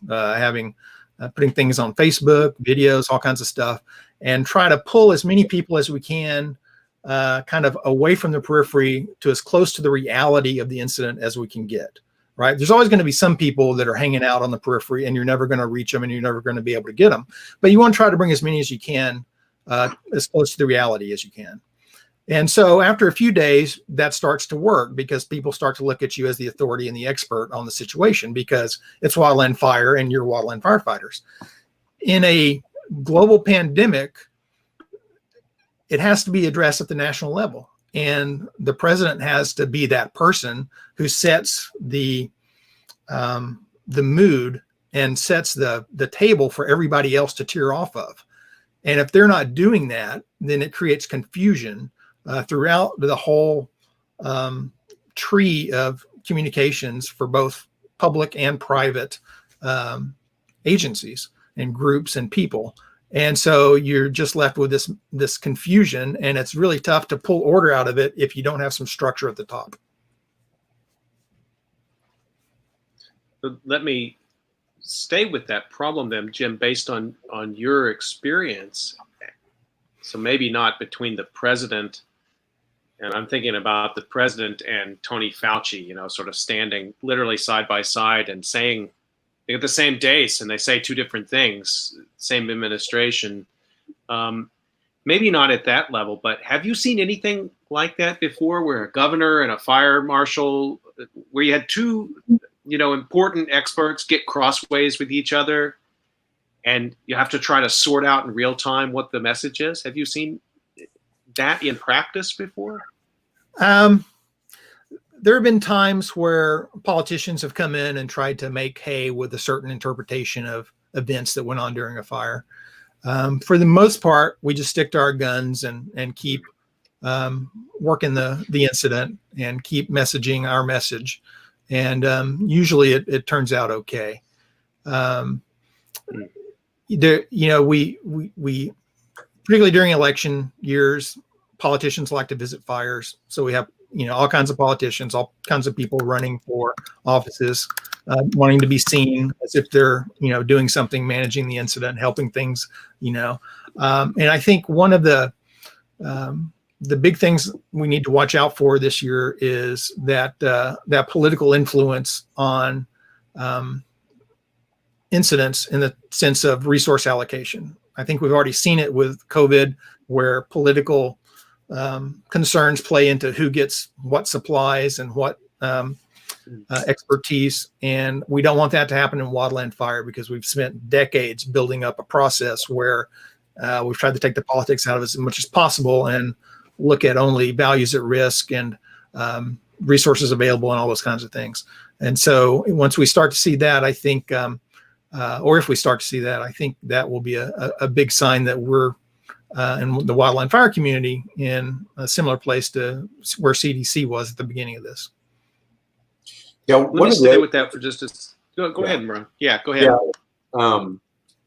B: putting things on Facebook, videos, all kinds of stuff, and try to pull as many people as we can kind of away from the periphery to as close to the reality of the incident as we can get, right? There's always going to be some people that are hanging out on the periphery, and you're never going to reach them and you're never going to be able to get them. But you want to try to bring as many as you can, as close to the reality as you can. And so after a few days, that starts to work because people start to look at you as the authority and the expert on the situation, because it's wildland fire and you're wildland firefighters. In a global pandemic, it has to be addressed at the national level. And the president has to be that person who sets the mood and sets the table for everybody else to tear off of. And if they're not doing that, then it creates confusion throughout the whole tree of communications for both public and private agencies and groups and people. And so you're just left with this confusion, and it's really tough to pull order out of it if you don't have some structure at the top.
A: Let me stay with that problem then, Jim, based on your experience. So maybe not between the president, and I'm thinking about the president and Tony Fauci, sort of standing literally side by side and saying, they get the same dates and they say two different things, same administration. Maybe not at that level, but have you seen anything like that before, where a governor and a fire marshal, where you had two, important experts get crossways with each other, and you have to try to sort out in real time what the message is? Have you seen that in practice before?
B: there have been times where politicians have come in and tried to make hay with a certain interpretation of events that went on during a fire. For the most part, we just stick to our guns and keep working the incident and keep messaging our message. And usually it turns out okay. We particularly during election years, politicians like to visit fires. So we have, all kinds of politicians, all kinds of people running for offices, wanting to be seen as if they're, doing something, managing the incident, helping things, and I think one of the big things we need to watch out for this year is that political influence on incidents in the sense of resource allocation. I think we've already seen it with COVID, where political concerns play into who gets what supplies and what expertise. And we don't want that to happen in Wildland Fire, because we've spent decades building up a process where we've tried to take the politics out of it as much as possible and look at only values at risk and resources available and all those kinds of things. And so once we start to see that, I think, or if we start to see that, I think that will be a big sign that we're in the Wildland Fire community in a similar place to where CDC was at the beginning of this.
C: Yeah,
A: let me stay with that for just go ahead, Ron. Yeah, go ahead.
C: Yeah.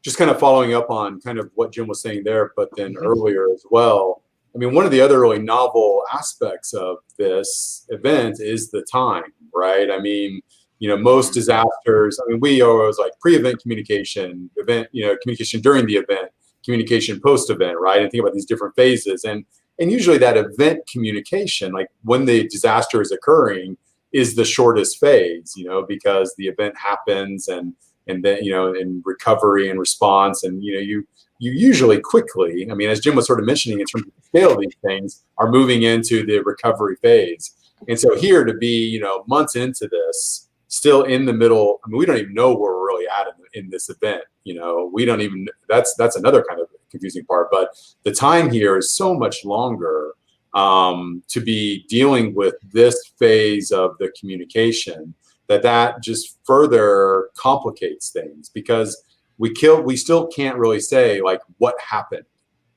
C: Just kind of following up on kind of what Jim was saying there, but then earlier as well. I mean, one of the other really novel aspects of this event is the time, right? I mean, most disasters, we always like pre-event communication, event, communication during the event, communication post-event, right? And think about these different phases. And usually that event communication, like when the disaster is occurring, is the shortest phase, because the event happens and then, in recovery and response, and, you usually quickly, as Jim was sort of mentioning in terms of the scale of these things, are moving into the recovery phase. And so here to be, months into this, still in the middle, we don't even know where we're really at in this event. We don't even, that's another kind of confusing part, but the time here is so much longer to be dealing with this phase of the communication that just further complicates things, because we still can't really say like what happened.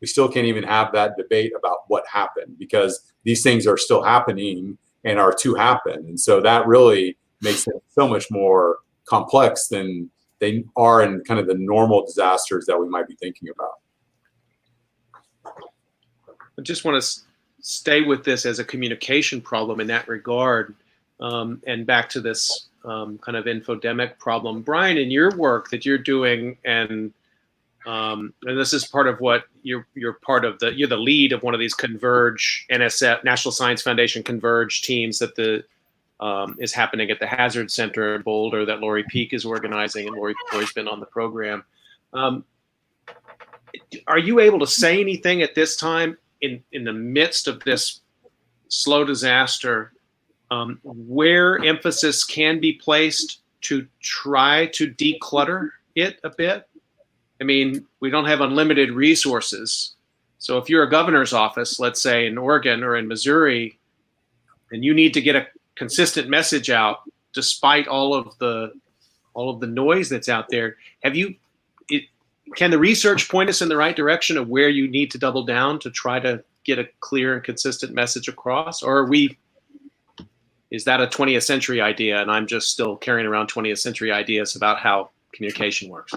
C: We still can't even have that debate about what happened, because these things are still happening and are to happen. And so that really makes it so much more complex than they are in kind of the normal disasters that we might be thinking about.
A: I just want to stay with this as a communication problem in that regard, and back to this kind of infodemic problem. Brian, in your work that you're doing, and this is part of what you're the lead of one of these Converge NSF, National Science Foundation Converge teams that is happening at the Hazard Center in Boulder that Lori Peak is organizing, and Lori's been on the program. Are you able to say anything at this time in the midst of this slow disaster, where emphasis can be placed to try to declutter it a bit? We don't have unlimited resources. So if you're a governor's office, let's say in Oregon or in Missouri, and you need to get a consistent message out despite all of the noise that's out there, can the research point us in the right direction of where you need to double down to try to get a clear and consistent message across? Or is that a 20th century idea and I'm just still carrying around 20th century ideas about how communication works?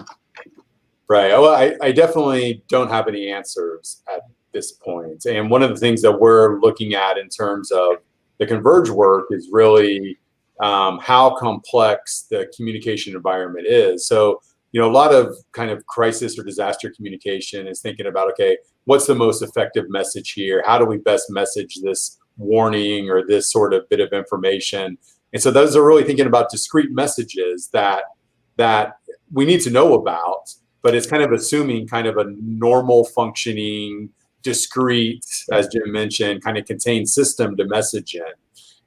C: Right. Well, I definitely don't have any answers at this point. And one of the things that we're looking at in terms of the Converge work is really how complex the communication environment is. So, a lot of kind of crisis or disaster communication is thinking about, okay, what's the most effective message here? How do we best message this warning or this sort of bit of information? And so those are really thinking about discrete messages that we need to know about, but it's kind of assuming kind of a normal functioning, discrete, as Jim mentioned, kind of contained system to message in.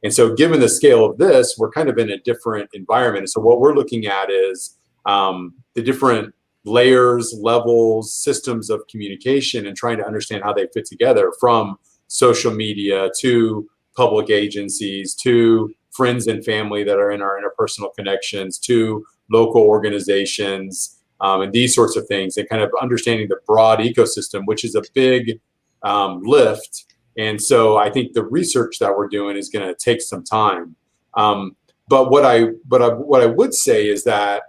C: And so given the scale of this, we're kind of in a different environment. And so what we're looking at is the different layers, levels, systems of communication, and trying to understand how they fit together, from social media to public agencies to friends and family that are in our interpersonal connections to local organizations, and these sorts of things, and kind of understanding the broad ecosystem, which is a big lift. And so I think the research that we're doing is going to take some time. But what I would say is that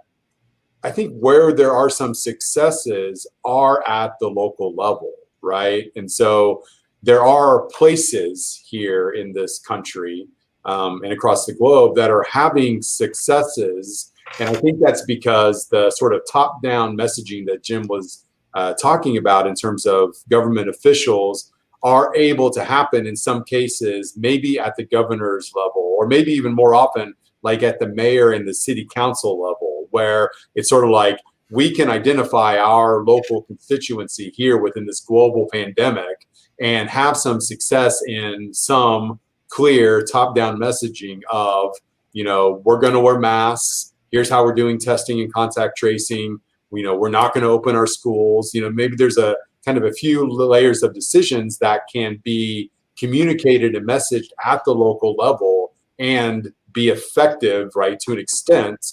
C: I think where there are some successes are at the local level, right? And so there are places here in this country and across the globe that are having successes. And I think that's because the sort of top-down messaging that Jim was talking about in terms of government officials are able to happen in some cases, maybe at the governor's level, or maybe even more often, like at the mayor and the city council level, where it's sort of like we can identify our local constituency here within this global pandemic and have some success in some clear top-down messaging of, you know, we're going to wear masks. Here's how we're doing testing and contact tracing. You know, we're not going to open our schools. You know, maybe there's a kind of a few layers of decisions that can be communicated and messaged at the local level and be effective, right, to an extent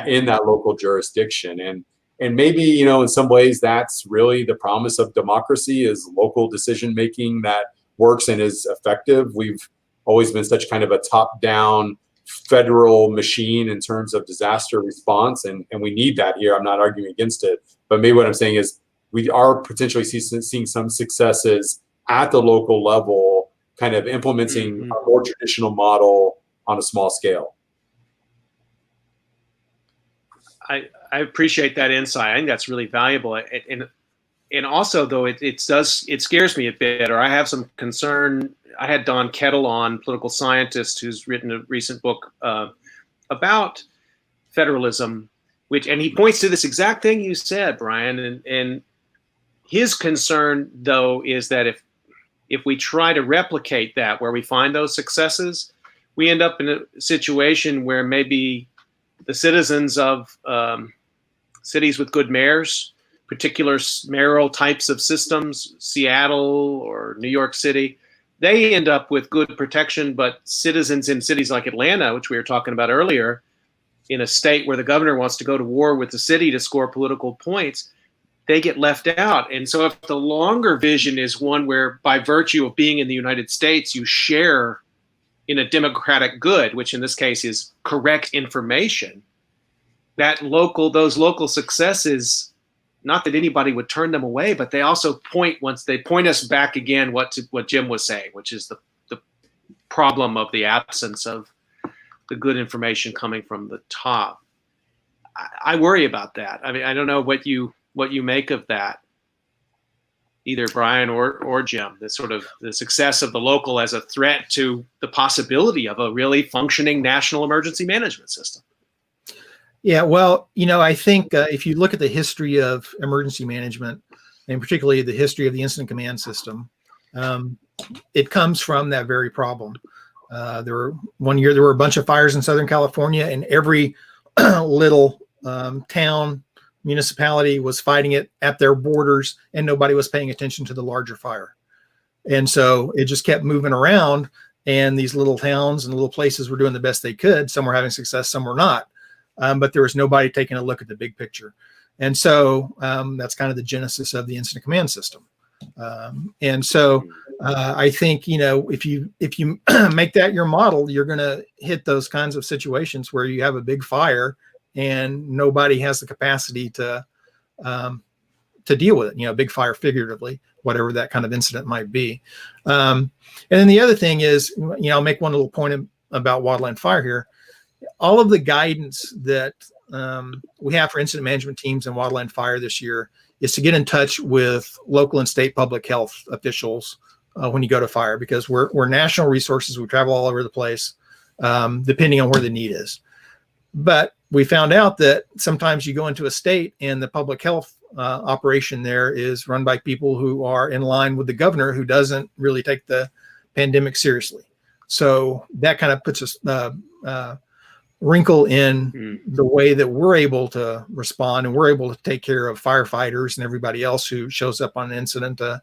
C: in that local jurisdiction. And maybe, you know, in some ways that's really the promise of democracy, is local decision making that works and is effective. We've always been such kind of a top-down federal machine in terms of disaster response, and we need that here. I'm not arguing against it, but maybe what I'm saying is we are potentially seeing some successes at the local level, kind of implementing a more traditional model on a small scale.
A: I appreciate that insight. I think that's really valuable. And also, though, it scares me a bit, or I have some concern. I had Don Kettle on, political scientist who's written a recent book about federalism, and he points to this exact thing you said, Brian. And his concern, though, is that if we try to replicate that, where we find those successes, we end up in a situation where maybe the citizens of cities with good mayors, particular mayoral types of systems, Seattle or New York City, they end up with good protection, but citizens in cities like Atlanta, which we were talking about earlier, in a state where the governor wants to go to war with the city to score political points, they get left out. And so if the longer vision is one where, by virtue of being in the United States, you share in a democratic good, which in this case is correct information, those local successes, not that anybody would turn them away, but they also point us back again what Jim was saying, which is the problem of the absence of the good information coming from the top. I worry about that. I mean, I don't know what you make of that, either Brian or Jim, the success of the local as a threat to the possibility of a really functioning national emergency management system.
B: Yeah, well, you know, I think if you look at the history of emergency management, and particularly the history of the incident command system, it comes from that very problem. One year there were a bunch of fires in Southern California, and every little town, municipality was fighting it at their borders, and nobody was paying attention to the larger fire. And so it just kept moving around, and these little towns and little places were doing the best they could. Some were having success, some were not. But there was nobody taking a look at the big picture. And so that's kind of the genesis of the incident command system. And so I think, you know, if you make that your model, you're going to hit those kinds of situations where you have a big fire and nobody has the capacity to deal with it, you know, big fire figuratively, whatever that kind of incident might be. And then the other thing is, you know, I'll make one little point about wildland fire here. All of the guidance that we have for incident management teams and wildland fire this year is to get in touch with local and state public health officials when you go to fire, because we're national resources. We travel all over the place, depending on where the need is. But we found out that sometimes you go into a state and the public health operation there is run by people who are in line with the governor, who doesn't really take the pandemic seriously. So that kind of puts a wrinkle in the way that we're able to respond, and we're able to take care of firefighters and everybody else who shows up on an incident to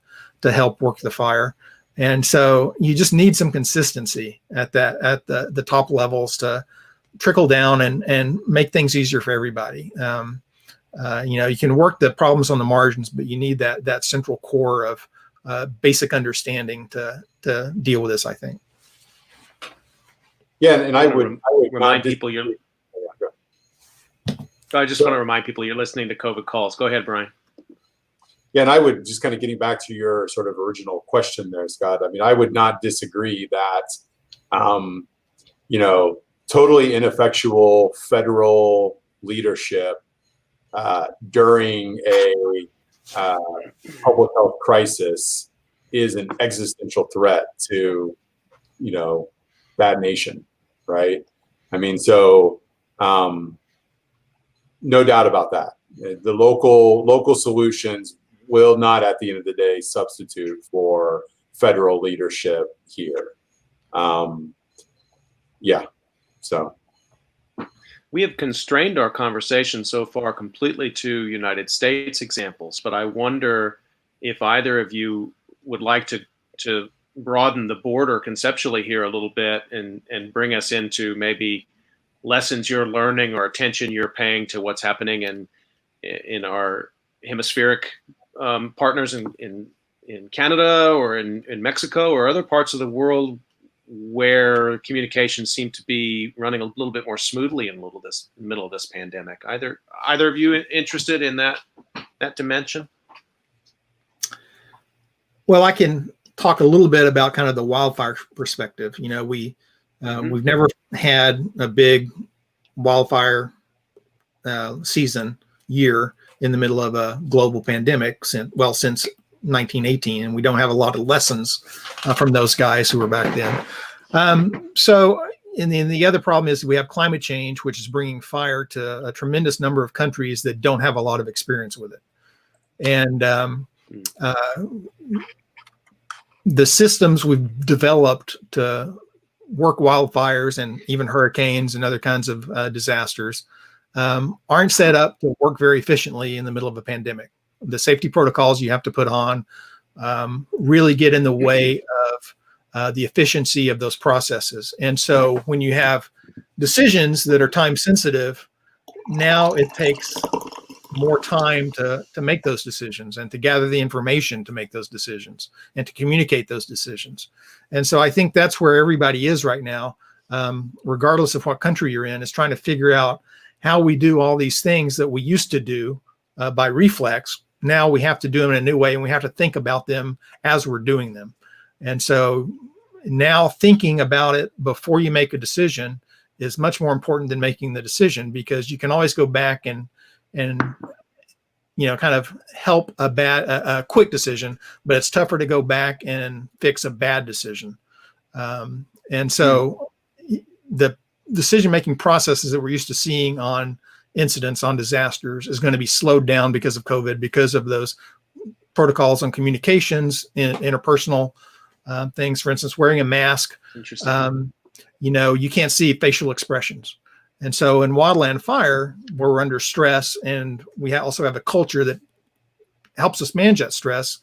B: help work the fire. And so you just need some consistency at the top levels to trickle down and make things easier for everybody. You can work the problems on the margins, but you need that central core of basic understanding to deal with this, I think.
C: Yeah, and I would
A: remind people you're. I just want to remind people you're listening to COVID Calls. Go ahead, Brian.
C: Yeah, and I would just kind of getting back to your sort of original question there, Scott. I mean, I would not disagree that, totally ineffectual federal leadership during a public health crisis is an existential threat to, that nation, right? I mean, so no doubt about that. The local solutions will not, at the end of the day, substitute for federal leadership here. So.
A: We have constrained our conversation so far completely to United States examples, but I wonder if either of you would like to broaden the border conceptually here a little bit and bring us into maybe lessons you're learning or attention you're paying to what's happening in our hemispheric partners in Canada or in Mexico or other parts of the world where communications seem to be running a little bit more smoothly in the middle of this pandemic. Either of you interested in that dimension?
B: Well, I can talk a little bit about kind of the wildfire perspective. We've never had a big wildfire year in the middle of a global pandemic since 1918, and we don't have a lot of lessons from those guys who were back then. So the other problem is we have climate change, which is bringing fire to a tremendous number of countries that don't have a lot of experience with it. And the systems we've developed to work wildfires and even hurricanes and other kinds of disasters aren't set up to work very efficiently in the middle of a pandemic. The safety protocols you have to put on really get in the way of the efficiency of those processes. And so when you have decisions that are time sensitive, now it takes more time to make those decisions and to gather the information to make those decisions and to communicate those decisions. And so I think that's where everybody is right now, regardless of what country you're in, is trying to figure out how we do all these things that we used to do by reflex. Now we have to do them in a new way, and we have to think about them as we're doing them. And so now thinking about it before you make a decision is much more important than making the decision, because you can always go back and kind of help a quick decision, but it's tougher to go back and fix a bad decision. And so the decision-making processes that we're used to seeing on incidents, on disasters, is going to be slowed down because of COVID, because of those protocols on communications, interpersonal things. For instance, wearing a mask.
A: Interesting.
B: You can't see facial expressions. And so in wildland fire, where we're under stress, and we also have a culture that helps us manage that stress,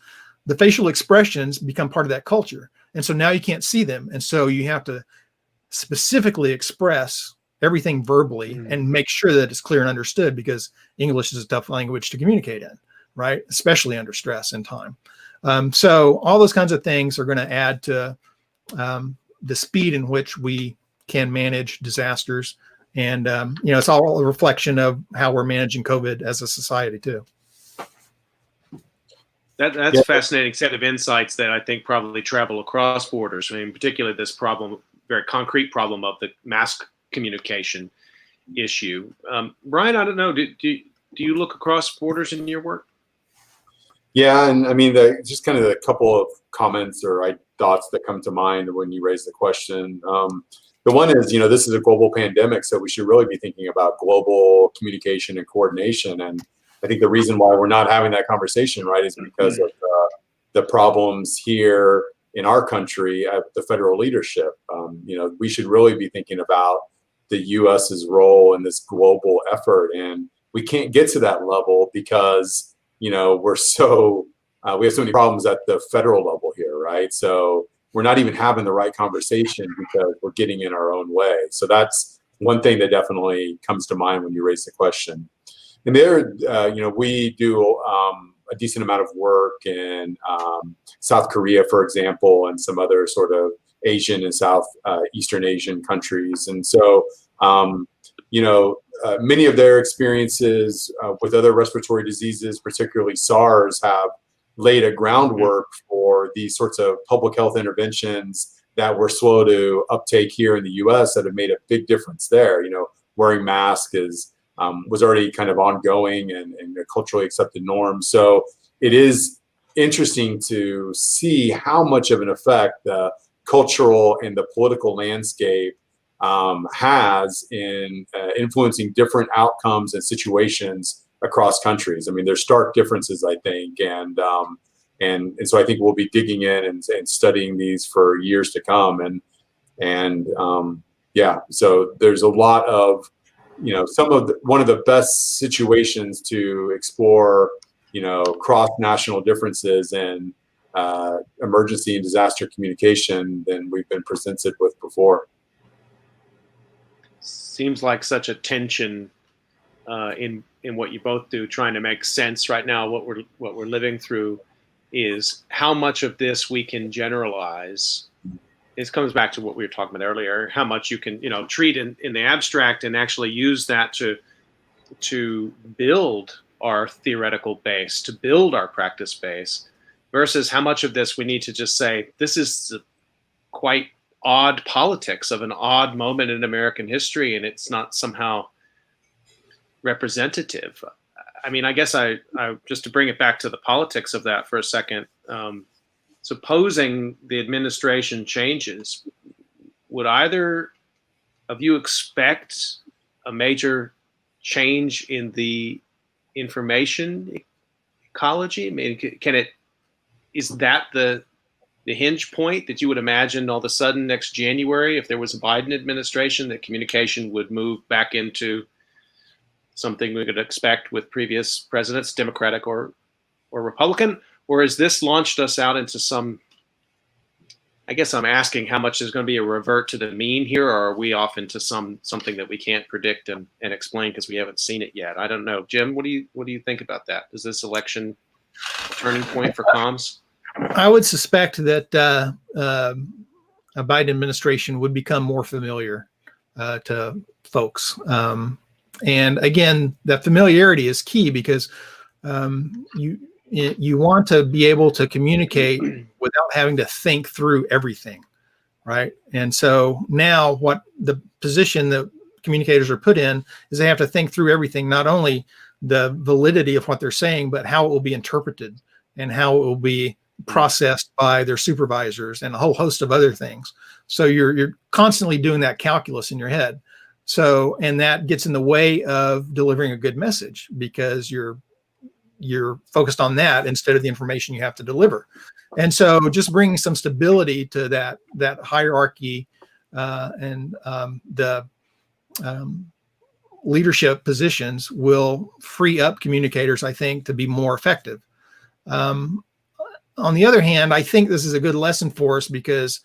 B: the facial expressions become part of that culture. And so now you can't see them. And so you have to specifically express everything verbally and make sure that it's clear and understood, because English is a tough language to communicate in, right? Especially under stress and time. So all those kinds of things are going to add to the speed in which we can manage disasters. And, it's all a reflection of how we're managing COVID as a society too.
A: That's a fascinating set of insights that I think probably travel across borders. I mean, particularly this problem, very concrete problem of the mask communication issue. Brian, I don't know, do you look across borders in your work?
C: Yeah, and I mean, just kind of a couple of comments or thoughts that come to mind when you raise the question. The one is, this is a global pandemic, so we should really be thinking about global communication and coordination. And I think the reason why we're not having that conversation, right, is because of the problems here in our country at the federal leadership. We should really be thinking about the U.S.'s role in this global effort. And we can't get to that level because, we're so we have so many problems at the federal level here, right? So we're not even having the right conversation because we're getting in our own way. So that's one thing that definitely comes to mind when you raise the question. And there, we do a decent amount of work in South Korea, for example, and some other sort of Asian and Eastern Asian countries. And so, many of their experiences with other respiratory diseases, particularly SARS, have laid a groundwork for these sorts of public health interventions that were slow to uptake here in the U.S. that have made a big difference there. Wearing masks was already kind of ongoing and a culturally accepted norm. So it is interesting to see how much of an effect the cultural and the political landscape has in influencing different outcomes and situations across countries. I mean, there's stark differences, I think, and so I think we'll be digging in and studying these for years to come. So there's a lot of, one of the best situations to explore, cross-national differences in emergency and disaster communication than we've been presented with before.
A: Seems like such a tension in what you both do, trying to make sense right now. What we're living through is how much of this we can generalize. It comes back to what we were talking about earlier, how much you can, treat in the abstract and actually use that to build our theoretical base, to build our practice base, versus how much of this we need to just say, this is quite odd politics of an odd moment in American history, and it's not somehow representative. I mean, I guess I just to bring it back to the politics of that for a second, supposing the administration changes, would either of you expect a major change in the information ecology? I mean, is that the hinge point that you would imagine all of a sudden next January, if there was a Biden administration, that communication would move back into something we could expect with previous presidents, Democratic or Republican? Or has this launched us out into some, I guess I'm asking how much is going to be a revert to the mean here, or are we off into something that we can't predict and explain because we haven't seen it yet? I don't know. Jim, what do you think about that? Is this election a turning point for comms?
B: I would suspect that a Biden administration would become more familiar to folks. And again, that familiarity is key because you want to be able to communicate without having to think through everything, right? And so now what the position that communicators are put in is they have to think through everything, not only the validity of what they're saying, but how it will be interpreted and how it will be processed by their supervisors and a whole host of other things. So you're constantly doing that calculus in your head. So, and that gets in the way of delivering a good message because you're focused on that instead of the information you have to deliver. And so just bringing some stability to that hierarchy and the leadership positions will free up communicators, I think, to be more effective. On the other hand, I think this is a good lesson for us because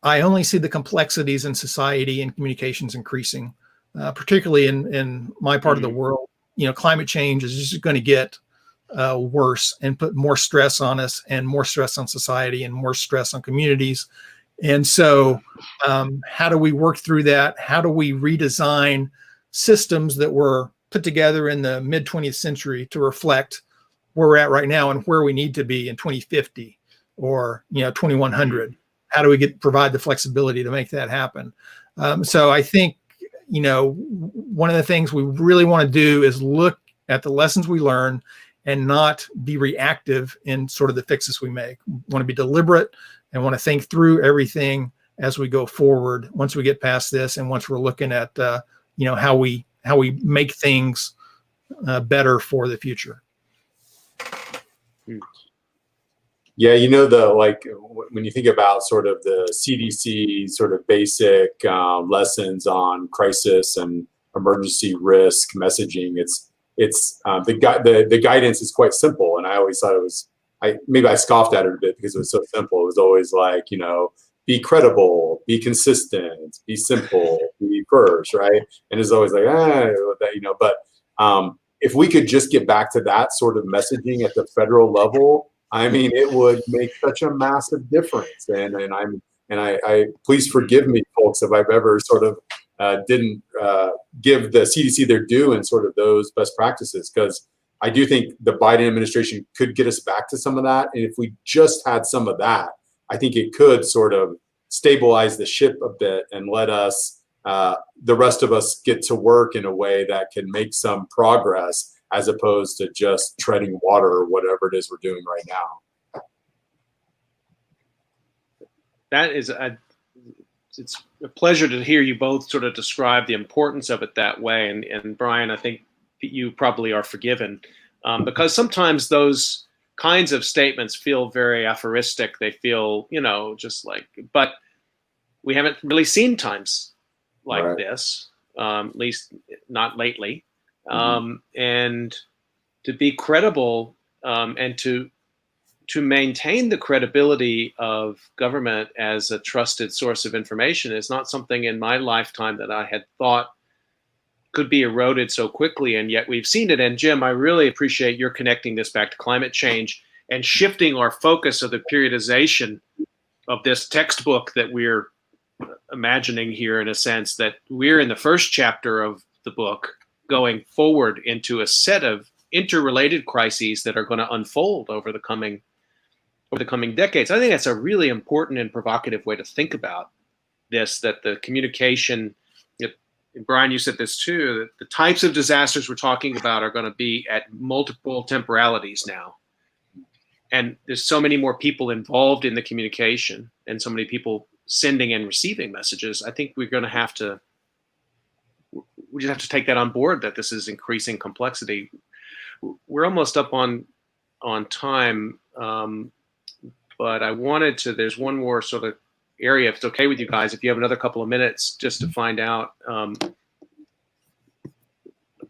B: I only see the complexities in society and communications increasing, particularly in my part of the world. Climate change is just going to get worse and put more stress on us and more stress on society and more stress on communities. And so how do we work through that? How do we redesign systems that were put together in the mid 20th century to reflect where we're at right now and where we need to be in 2050 or 2100? How do we provide the flexibility to make that happen? So I think, one of the things we really want to do is look at the lessons we learn and not be reactive in sort of the fixes we make. We want to be deliberate and want to think through everything as we go forward once we get past this and once we're looking at, how we make things better for the future.
C: Yeah, when you think about sort of the CDC sort of basic lessons on crisis and emergency risk messaging, it's the guidance is quite simple, and I always thought it was maybe I scoffed at it a bit because it was so simple. It was always like, be credible, be consistent, be simple, be first, right? And it's always like, but if we could just get back to that sort of messaging at the federal level, I mean, it would make such a massive difference. And I please forgive me, folks, if I've ever sort of didn't give the CDC their due in sort of those best practices, because I do think the Biden administration could get us back to some of that. And if we just had some of that, I think it could sort of stabilize the ship a bit and let us, the rest of us, get to work in a way that can make some progress, as opposed to just treading water or whatever it is we're doing right now.
A: That is it's a pleasure to hear you both sort of describe the importance of it that way. And Brian, I think that you probably are forgiven, because sometimes those kinds of statements feel very aphoristic. They feel, just like, but we haven't really seen times like
C: Right.
A: this, at least not lately.
C: Mm-hmm.
A: And to be credible, and to maintain the credibility of government as a trusted source of information is not something in my lifetime that I had thought could be eroded so quickly, and yet we've seen it. And Jim, I really appreciate your connecting this back to climate change and shifting our focus of the periodization of this textbook that we're imagining here, in a sense that we're in the first chapter of the book going forward into a set of interrelated crises that are going to unfold over the coming decades. I think that's a really important and provocative way to think about this, that the communication, Brian, you said this too, that the types of disasters we're talking about are going to be at multiple temporalities now. And there's so many more people involved in the communication and so many people sending and receiving messages. I think we just have to take that on board, that this is increasing complexity. We're almost up on time, but I wanted to, there's one more sort of area, if it's okay with you guys, if you have another couple of minutes just to find out, and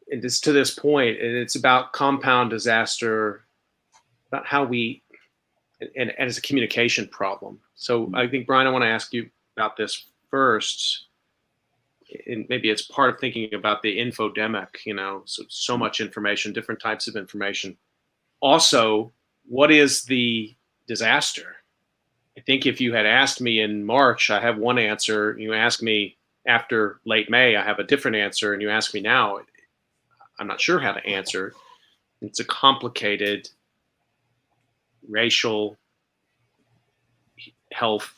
A: it's to this point, and it's about compound disaster, about how we, and as a communication problem. So I think, Brian, I want to ask you about this first, and maybe it's part of thinking about the infodemic, so much information, different types of information. Also, what is the disaster? I think if you had asked me in March, I have one answer. You ask me after late May, I have a different answer. And you ask me now, I'm not sure how to answer. It's a complicated racial, health,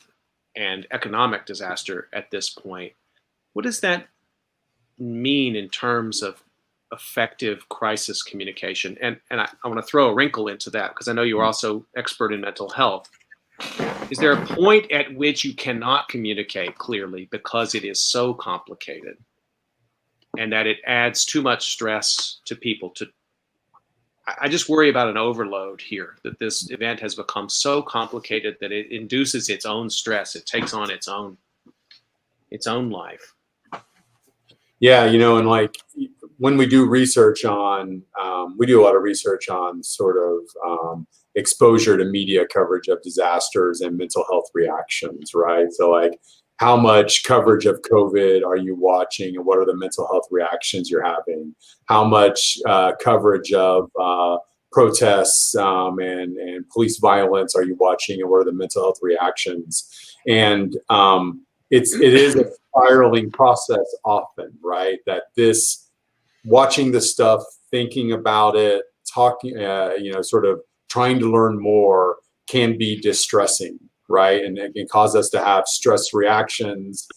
A: and economic disaster at this point. What does that mean in terms of effective crisis communication? And I want to throw a wrinkle into that, because I know you're also expert in mental health. Is there a point at which you cannot communicate clearly because it is so complicated, and that it adds too much stress to people? I just worry about an overload here, that this event has become so complicated that it induces its own stress. It takes on its own life.
C: Yeah, and like when we do research on, we do a lot of research on sort of exposure to media coverage of disasters and mental health reactions, right? So like, how much coverage of COVID are you watching, and what are the mental health reactions you're having? How much coverage of protests and police violence are you watching, and what are the mental health reactions? And it is a spiraling process often, right? That this, watching the stuff, thinking about it, talking, sort of trying to learn more, can be distressing, right? And it can cause us to have stress reactions,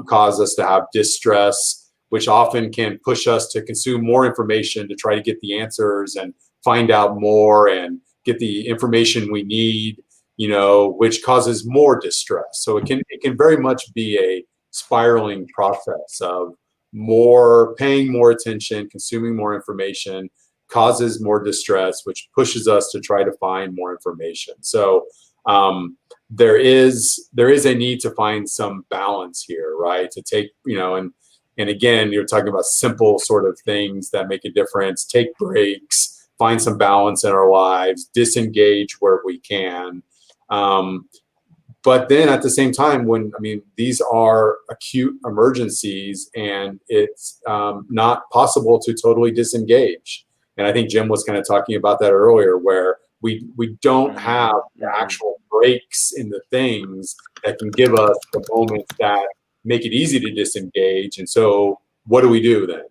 C: cause us to have distress, which often can push us to consume more information to try to get the answers and find out more and get the information we need, which causes more distress. So it can very much be a spiraling process of paying more attention, consuming more information, causes more distress, which pushes us to try to find more information. So there is a need to find some balance here, right? To take, and again, you're talking about simple sort of things that make a difference. Take breaks, find some balance in our lives, disengage where we can. But then at the same time, these are acute emergencies and it's not possible to totally disengage. And I think Jim was kind of talking about that earlier, where we don't have the actual breaks in the things that can give us the moments that make it easy to disengage. And so what do we do then?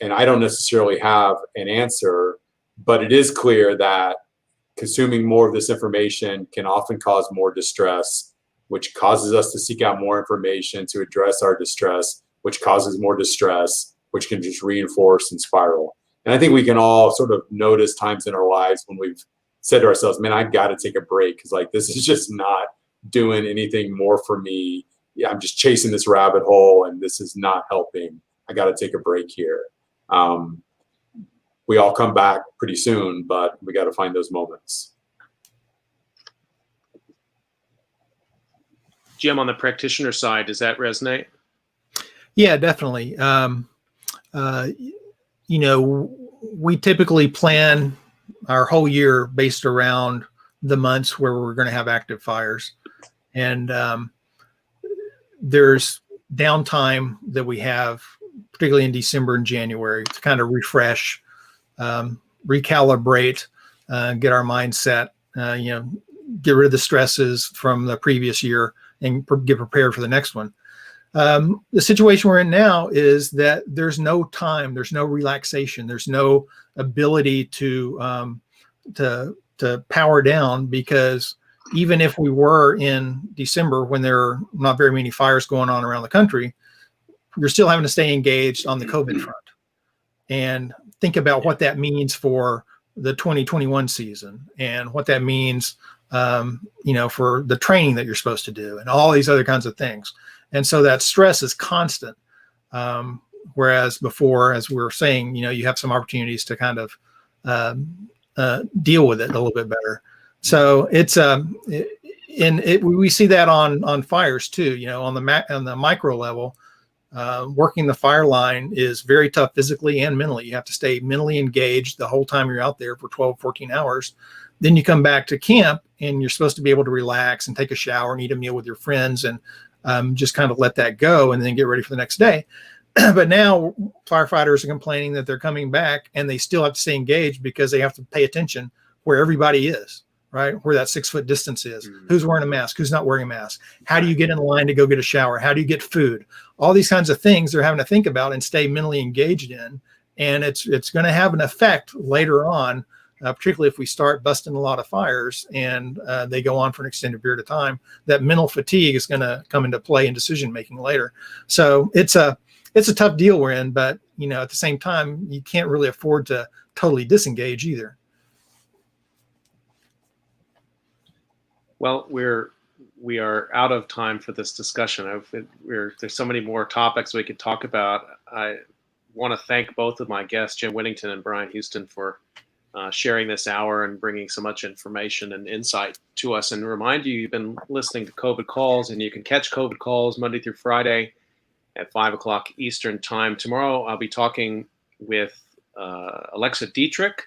C: And I don't necessarily have an answer, but it is clear that consuming more of this information can often cause more distress, which causes us to seek out more information to address our distress, which causes more distress, which can just reinforce and spiral. And I think we can all sort of notice times in our lives when we've said to ourselves, man, I've got to take a break because like this is just not doing anything more for me. Yeah, I'm just chasing this rabbit hole and this is not helping. I got to take a break here. We all come back pretty soon, but we got to find those moments.
A: Jim, on the practitioner side, does that resonate?
B: Yeah, definitely. We typically plan our whole year based around the months where we're going to have active fires. And there's downtime that we have, particularly in December and January, to kind of refresh, recalibrate, get our mindset, get rid of the stresses from the previous year and get prepared for the next one. The situation we're in now is that there's no time, there's no relaxation, there's no ability to power down, because even if we were in December when there are not very many fires going on around the country, you're still having to stay engaged on the COVID front and think about what that means for the 2021 season and what that means, for the training that you're supposed to do and all these other kinds of things. And so that stress is constant. Whereas before, as we were saying, you have some opportunities to kind of deal with it a little bit better. So it's we see that on fires too. On the micro level, working the fire line is very tough physically and mentally. You have to stay mentally engaged the whole time you're out there for 12, 14 hours. Then you come back to camp and you're supposed to be able to relax and take a shower and eat a meal with your friends and just kind of let that go and then get ready for the next day. But now firefighters are complaining that they're coming back and they still have to stay engaged because they have to pay attention where everybody is, right? Where that 6 foot distance is, who's wearing a mask, who's not wearing a mask. How do you get in line to go get a shower? How do you get food? All these kinds of things they're having to think about and stay mentally engaged in. And it's going to have an effect later on, particularly if we start busting a lot of fires and they go on for an extended period of time. That mental fatigue is going to come into play in decision making later. So it's a tough deal we're in, but at the same time, you can't really afford to totally disengage either.
A: Well, we are out of time for this discussion. There's so many more topics we could talk about. I want to thank both of my guests, Jim Whittington and Brian Houston, for sharing this hour and bringing so much information and insight to us. And remind you, you've been listening to COVID Calls, and you can catch COVID Calls Monday through Friday at 5 o'clock Eastern Time. Tomorrow, I'll be talking with Alexa Dietrich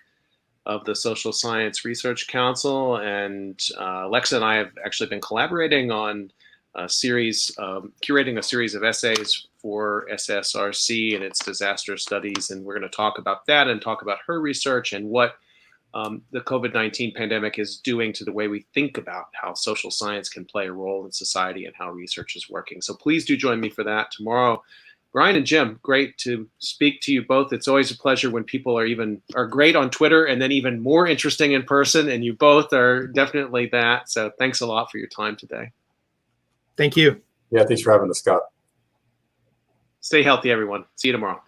A: of the Social Science Research Council. And Alexa and I have actually been collaborating on curating a series of essays for SSRC and its disaster studies. And we're going to talk about that and talk about her research and what the COVID-19 pandemic is doing to the way we think about how social science can play a role in society and how research is working. So please do join me for that tomorrow. Brian and Jim, great to speak to you both. It's always a pleasure when people are great on Twitter and then even more interesting in person, and you both are definitely that. So thanks a lot for your time today.
B: Thank you.
C: Yeah, thanks for having us, Scott.
A: Stay healthy, everyone. See you tomorrow.